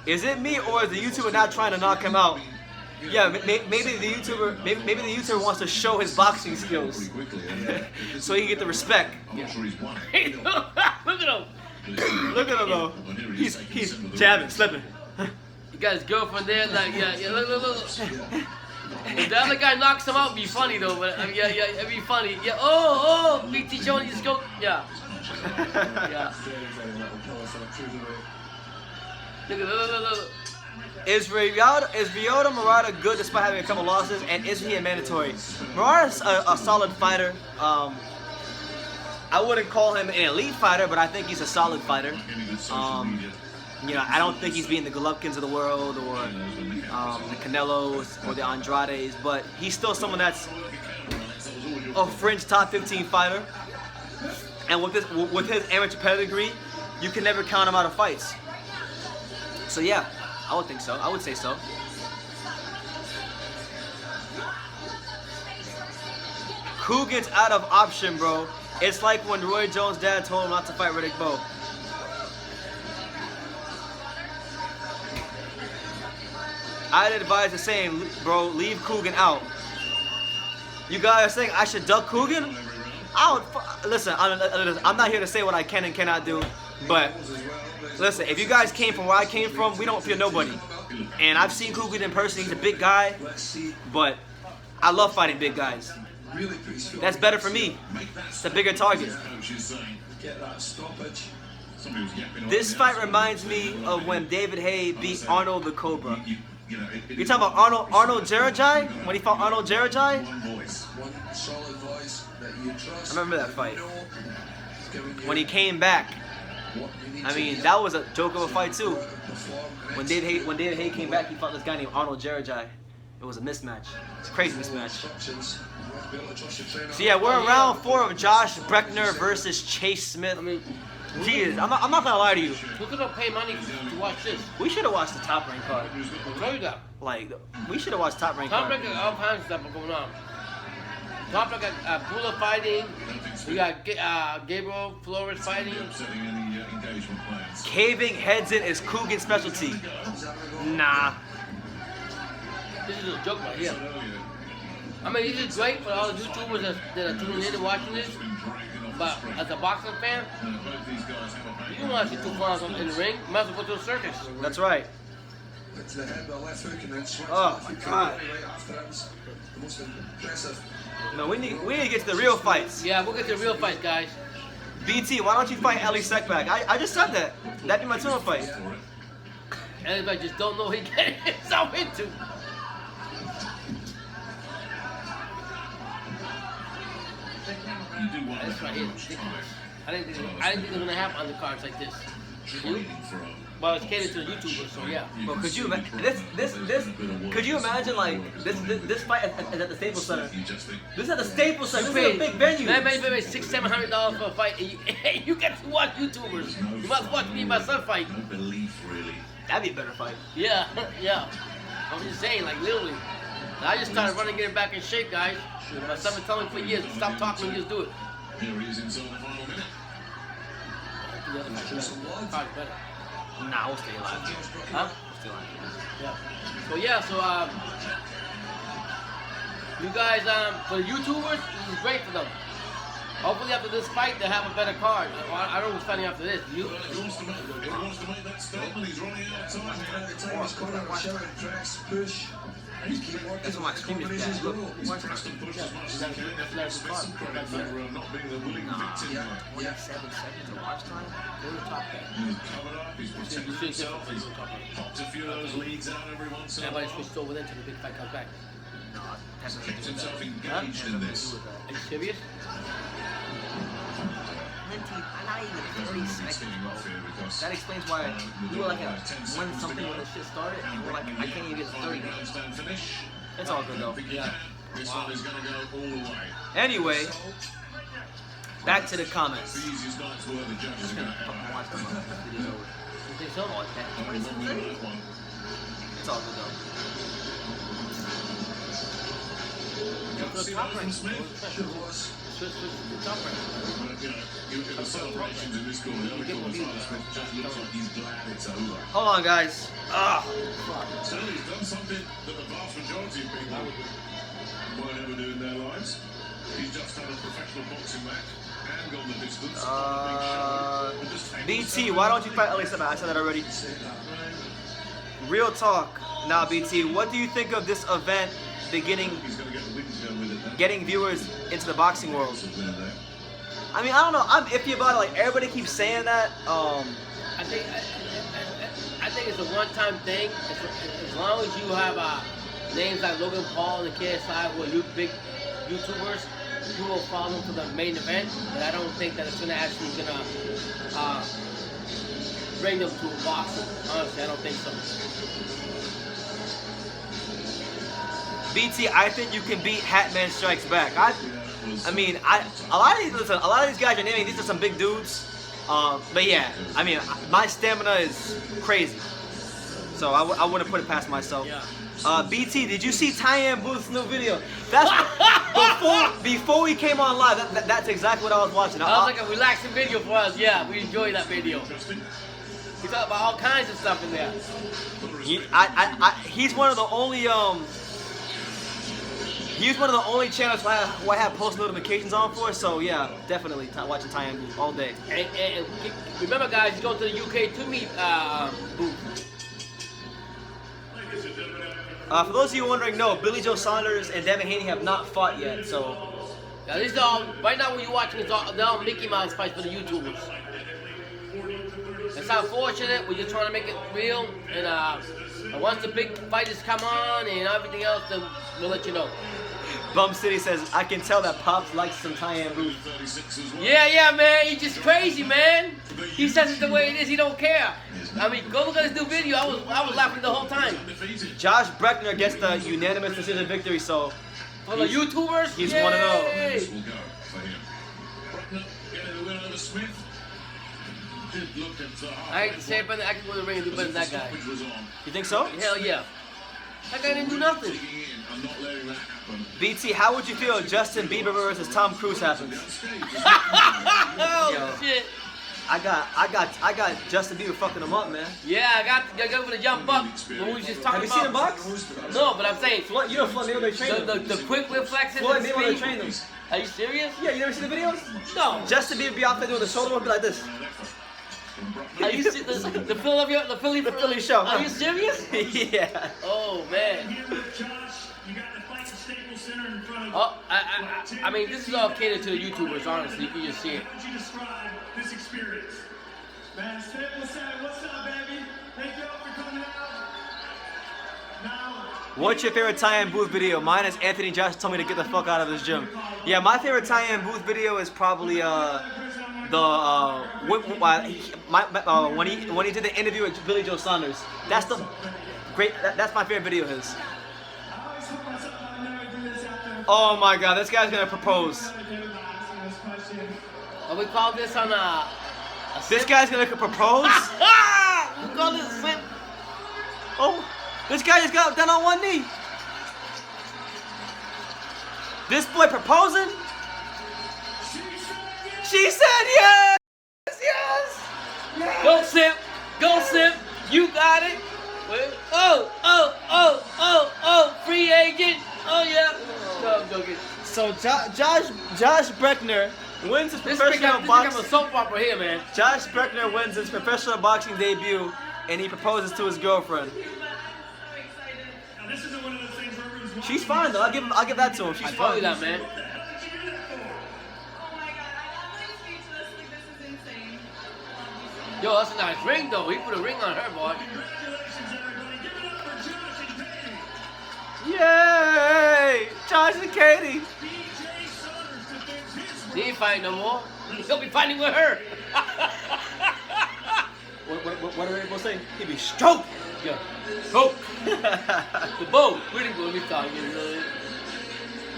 Speaker 1: Is it me or is the YouTuber not trying to knock him out? Yeah, maybe the YouTuber wants to show his boxing skills, so he can get the respect.
Speaker 2: Look at him.
Speaker 1: Look at him though. He's jabbing, slipping.
Speaker 2: got his girlfriend there. Like, yeah, look. If the other guy knocks him out, it'd be funny though. But yeah, it'd be funny. Yeah. Oh, BT Jones just go. Yeah. Yeah. Look.
Speaker 1: Is Ryota Murata good despite having a couple losses? And is he a mandatory? Murata's a solid fighter. I wouldn't call him an elite fighter, but I think he's a solid fighter. You know, I don't think he's beating the Golovkins of the world or the Canelos or the Andrades, but he's still someone that's a fringe top 15 fighter. And with his amateur pedigree, you can never count him out of fights. So yeah, I would think so. I would say so. Coogan's out of option, bro. It's like when Roy Jones' dad told him not to fight Riddick Bowe. I'd advise the same, bro. Leave Coogan out. You guys are saying I should duck Coogan? Listen, I'm not here to say what I can and cannot do, but listen, if you guys came from where I came from, we don't fear nobody. And I've seen Coogan in person. He's a big guy, but I love fighting big guys. That's better for me. It's a bigger target. This fight reminds me of when David Haye beat Arnold the Cobra. You talking about Arnold Jarajai? When he fought Arnold Jarajai? I remember that fight. When he came back. I mean, that was a joke of a fight too. When David Haye came back, he fought this guy named Arnold Jarajai. It was a mismatch. It's a crazy mismatch. So yeah, we're in round 4 of Josh Breckner versus Chase Smith.
Speaker 2: I mean,
Speaker 1: Jeez, I'm not gonna lie to you.
Speaker 2: who could have paid money to watch this?
Speaker 1: We should have watched the top rank card.
Speaker 2: I'll tell you that.
Speaker 1: Like, we should have watched top rank
Speaker 2: Top
Speaker 1: card.
Speaker 2: rank got all kinds of stuff going on. Top rank got Bula fighting. We got Gabriel Flores fighting.
Speaker 1: Caving heads in is Coogan's specialty. Nah.
Speaker 2: This is a joke right here. I mean, this is great for all the YouTubers that are tuning in and watching this. But as a boxing fan, you don't want to see two clowns in the ring. You might as well go to a circus.
Speaker 1: That's right. Oh my God. No, we need to get to the real fights.
Speaker 2: Yeah, we'll get to the real fights, guys.
Speaker 1: BT, why don't you fight Ali Sekbak? I just said that. That'd be my turn fight.
Speaker 2: Everybody just don't know what he's getting himself into. This right here is ridiculous. I didn't think it was gonna happen on the cards like this. Well, it's catered to the YouTubers, so yeah.
Speaker 1: Well, could you could you imagine like this fight is at the Staples Center? This is at the Staples Center. This is a big venue.
Speaker 2: Man, pay $600-700 for a fight, and you get to watch YouTubers. You must watch me and my son fight.
Speaker 1: That'd be a better fight.
Speaker 2: Yeah, yeah. I'm just saying, like literally. I just started running, getting back in shape, guys. My son been telling me for years, stop talking and just do it.
Speaker 3: Here he is inside the final minute.
Speaker 2: Card's better.
Speaker 1: Nah, we'll stay alive.
Speaker 2: Huh?
Speaker 1: We'll stay alive.
Speaker 2: Yeah. So you guys, for the YouTubers, this is great for them. Hopefully after this fight, they'll have a better card. I don't know who's fighting after this. You?
Speaker 3: He wants to make that statement. He's running out of time.
Speaker 1: That's what my screen is bad. Look,
Speaker 3: Preston pushes as much as he can. Definitely some credit for not being the willing victim.
Speaker 1: 47 seconds of watch time. Go to top guy.
Speaker 3: He's covered up. He's protected himself. He's popped a few of those leads out every once in a
Speaker 2: Everybody
Speaker 3: while.
Speaker 2: switched over then until the big fight comes back.
Speaker 1: No, that's not
Speaker 3: Kept himself
Speaker 1: that.
Speaker 3: engaged in this.
Speaker 2: Are you serious?
Speaker 1: 19, not even 30 seconds.
Speaker 3: Getting off here because
Speaker 1: That explains why we were like at 1 something when this shit started, and we're like, I can't even get to 30 minutes.
Speaker 3: stand finish.
Speaker 1: It's all good though.
Speaker 3: Yeah. This one is going to go all the way.
Speaker 1: Anyway, back to the comments.
Speaker 3: The easiest night's worth the judges are going to have.
Speaker 1: Fucking watch them. This video's over.
Speaker 2: You think so?
Speaker 1: Oh, that 20 seconds in? It's all good though.
Speaker 2: Go to the top rank. Switch to the top rank.
Speaker 3: The celebrations in this corner, the other corner, Smith just looks like he's glad it's over.
Speaker 1: Hold on, guys.
Speaker 3: So he's done something that the vast majority of people won't ever do in their lives. He's just had a professional boxing match and gone the distance. BT,
Speaker 1: why don't you fight Ali Sekbak? I said that already. real talk now, BT. What do you think of this event getting viewers into the boxing world? I mean, I don't know. I'm iffy about it. Like everybody keeps saying that.
Speaker 2: I think it's a one-time thing. As long as you have names like Logan Paul and KSI, who are big YouTubers, you will follow them to the main event. But I don't think that it's gonna bring them to boxing. Honestly, I don't think so.
Speaker 1: BT, I think you can beat Hatman Strikes Back. I mean, a lot of these guys you're naming, these are some big dudes. But yeah, I mean, my stamina is crazy, so I wouldn't put it past myself.
Speaker 2: Yeah.
Speaker 1: BT, did you see Tyann Booth's new video? That's before we came on live. That's exactly what I was watching.
Speaker 2: That was like a relaxing video for us. Yeah, we enjoyed that video. We talked about all kinds of stuff in there.
Speaker 1: He's one of the only channels who I have post notifications on for. So yeah, definitely watching Tyann Booth all day.
Speaker 2: And remember, guys, he's going to the UK to meet Booth.
Speaker 1: For those of you wondering, no, Billy Joe Saunders and Devin Haney have not fought yet. So
Speaker 2: now, these are all, right now what you're watching is they're all Mickey Mouse fights for the YouTubers. It's unfortunate. We're just trying to make it real. And once the big fighters come on and everything else, then we'll let you know.
Speaker 1: Bum City says, I can tell that Pops likes some Tyann Booth.
Speaker 2: Yeah, man. He's just crazy, man. He says it the way it is. He don't care. I mean, go look at his new video. I was laughing the whole time.
Speaker 1: Josh Breckner gets the unanimous decision victory, so
Speaker 2: For the YouTubers,
Speaker 1: he's one of those.
Speaker 2: I hate to say it, but I can go to the ring and do better than that guy.
Speaker 1: You think so?
Speaker 2: Hell yeah. That guy didn't do nothing.
Speaker 1: BT, how would you feel if Justin Bieber versus Tom Cruise happens?
Speaker 2: Oh
Speaker 1: Yo.
Speaker 2: shit.
Speaker 1: I got Justin Bieber fucking him up, man.
Speaker 2: Yeah, I got for the jump up. What we was just talking
Speaker 1: Have you
Speaker 2: about.
Speaker 1: seen him box?
Speaker 2: No, but I'm saying
Speaker 1: You know Floyd Mayweather trained him.
Speaker 2: the quick reflexes.
Speaker 1: Floyd
Speaker 2: and
Speaker 1: Mayweather
Speaker 2: speed.
Speaker 1: trained him.
Speaker 2: Are you serious?
Speaker 1: Yeah, you never seen the videos?
Speaker 2: No.
Speaker 1: Justin Bieber be out there doing the shoulder work like this.
Speaker 2: Are you serious? The Philly
Speaker 1: show.
Speaker 2: Are you serious?
Speaker 1: Yeah.
Speaker 2: Oh man.
Speaker 3: Here with Josh, you got the fight Staples Center in front of
Speaker 2: Oh, I mean, this is all catered to the YouTubers. Honestly, you can just see it.
Speaker 3: How would you describe this experience? Man, Staples Center, what's up, baby? Thank you all for coming out. Now,
Speaker 1: What's your favorite Tyann Booth video? Mine is Anthony Josh told me to get the fuck out of this gym. Yeah, my favorite Tyann Booth video is probably when he did the interview with Billy Joe Saunders. That's the great. That's my favorite video of his.
Speaker 3: I always told myself I'd never do this after.
Speaker 1: Oh my God, this guy's gonna propose.
Speaker 2: Oh, we call this on a
Speaker 1: This guy's gonna propose.
Speaker 2: we call this a slip.
Speaker 1: Oh, this guy just got down on one knee. This boy proposing. She said yes. Yes.
Speaker 2: Go Simp. Go Simp. You got it. Oh. Free agent. Oh yeah. No, I'm joking.
Speaker 1: So Josh Breckner wins his
Speaker 2: This
Speaker 1: professional
Speaker 2: become a
Speaker 1: boxing.
Speaker 2: soap opera here, man.
Speaker 1: Josh Breckner wins his professional boxing debut, and he proposes to his girlfriend.
Speaker 3: Now, this isn't one of those things where everyone's watching.
Speaker 1: She's fine though. I'll give that to him. She's
Speaker 2: I told
Speaker 1: fine.
Speaker 2: you that, man.
Speaker 3: What the hell did you do that for?
Speaker 5: Oh my god, I'm like speechless. Like, this is insane.
Speaker 2: Yo, that's a nice ring, though. He put a ring on her, boy.
Speaker 3: Congratulations, everybody. Give it up for Josh and Katie.
Speaker 1: Yay! Josh and Katie.
Speaker 3: DJ Saunders defends his
Speaker 2: He ain't fighting no more. He'll be fighting with her.
Speaker 1: What are they supposed to say? He'd be stroked.
Speaker 2: Yeah. Oh. The bow. We didn't go any time.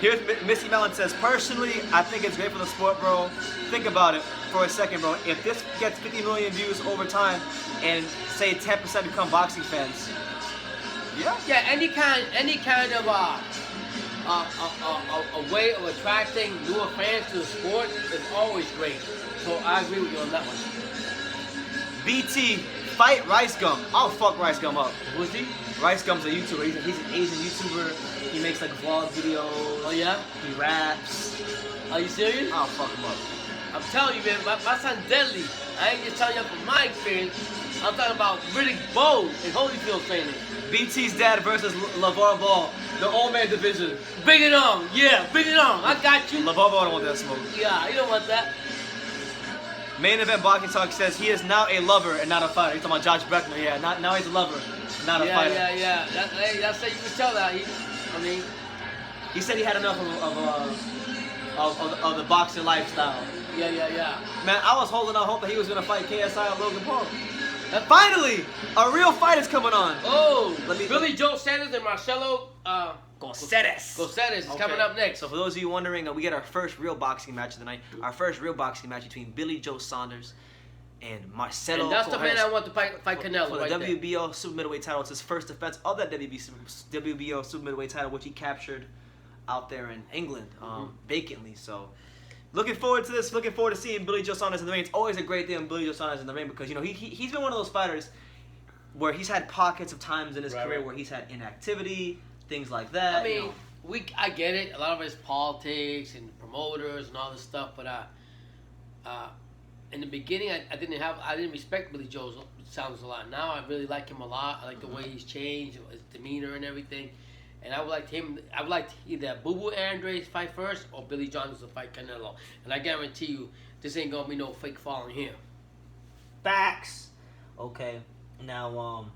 Speaker 1: Here's Missy Mellon says, personally, I think it's great for the sport, bro. Think about it for a second, bro. If this gets 50 million views over time and say 10% become boxing fans,
Speaker 2: Yeah, any kind of a way of attracting newer fans to the sport is always great. So I agree with you on that one.
Speaker 1: BT, fight Rice Gum. I'll fuck Rice Gum up.
Speaker 2: Who's he?
Speaker 1: Rice Gum's a YouTuber. He's an Asian YouTuber. He makes like vlog videos.
Speaker 2: Oh yeah?
Speaker 1: He raps.
Speaker 2: Are you serious?
Speaker 1: I'll fuck him up.
Speaker 2: I'm telling you, man, my son's deadly. I ain't just telling you from my experience. I'm talking about Riddick Bowe in Holyfield training.
Speaker 1: BT's dad versus LeVar Ball, the old man division.
Speaker 2: Bring it on. Yeah, bring it on. I got you.
Speaker 1: LeVar Ball don't want that smoke.
Speaker 2: Yeah, you don't want that.
Speaker 1: Main Event Boxing Talk says he is now a lover and not a fighter. He's talking about Josh Beckner. Yeah, now he's a lover, not a fighter.
Speaker 2: Yeah. That's how you can tell that.
Speaker 1: He said he had enough of the boxing lifestyle.
Speaker 2: Yeah.
Speaker 1: Man, I was holding out hope that he was gonna fight KSI and Logan Paul. And finally, a real fight is coming on.
Speaker 2: Oh, Billy Joe Sanders and Marcelo Goceres is coming up next.
Speaker 1: So for those of you wondering, we get our first real boxing match of the night. Our first real boxing match between Billy Joe Saunders and Marcelo.
Speaker 2: And that's the man
Speaker 1: Goceres
Speaker 2: I want to fight Canelo
Speaker 1: for
Speaker 2: right
Speaker 1: the
Speaker 2: there.
Speaker 1: WBO super middleweight title. It's his first defense of that WBO super middleweight title, which he captured out there in England, vacantly. So looking forward to this. Looking forward to seeing Billy Joe Saunders in the ring. It's always a great thing when Billy Joe Saunders in the ring because he's been one of those fighters where he's had pockets of times in his career where he's had inactivity, things like that.
Speaker 2: I mean, I get it. A lot of it is politics and promoters and all this stuff, but in the beginning, I didn't respect Billy Joe Saunders a lot. Now I really like him a lot. I like the way he's changed, his demeanor and everything. And I would like either Boo Boo Andres fight first or Billy Johnson to fight Canelo. And I guarantee you, this ain't gonna be no fake falling here.
Speaker 1: Facts. Okay. Now,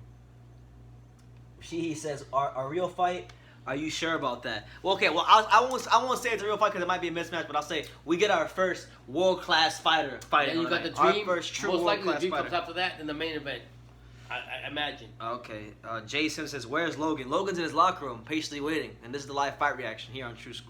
Speaker 1: he says, a real fight. Are you sure about that? Well, okay. Well, I won't say it's a real fight because it might be a mismatch, but I'll say we get our first world-class fighter fighting.
Speaker 2: And you got the
Speaker 1: our
Speaker 2: Dream.
Speaker 1: first true
Speaker 2: Most likely the
Speaker 1: world-class
Speaker 2: Dream
Speaker 1: fighter.
Speaker 2: comes after that in the main event. I imagine.
Speaker 1: Okay. Jason says, where's Logan? Logan's in his locker room, patiently waiting. And this is the live fight reaction here on True School.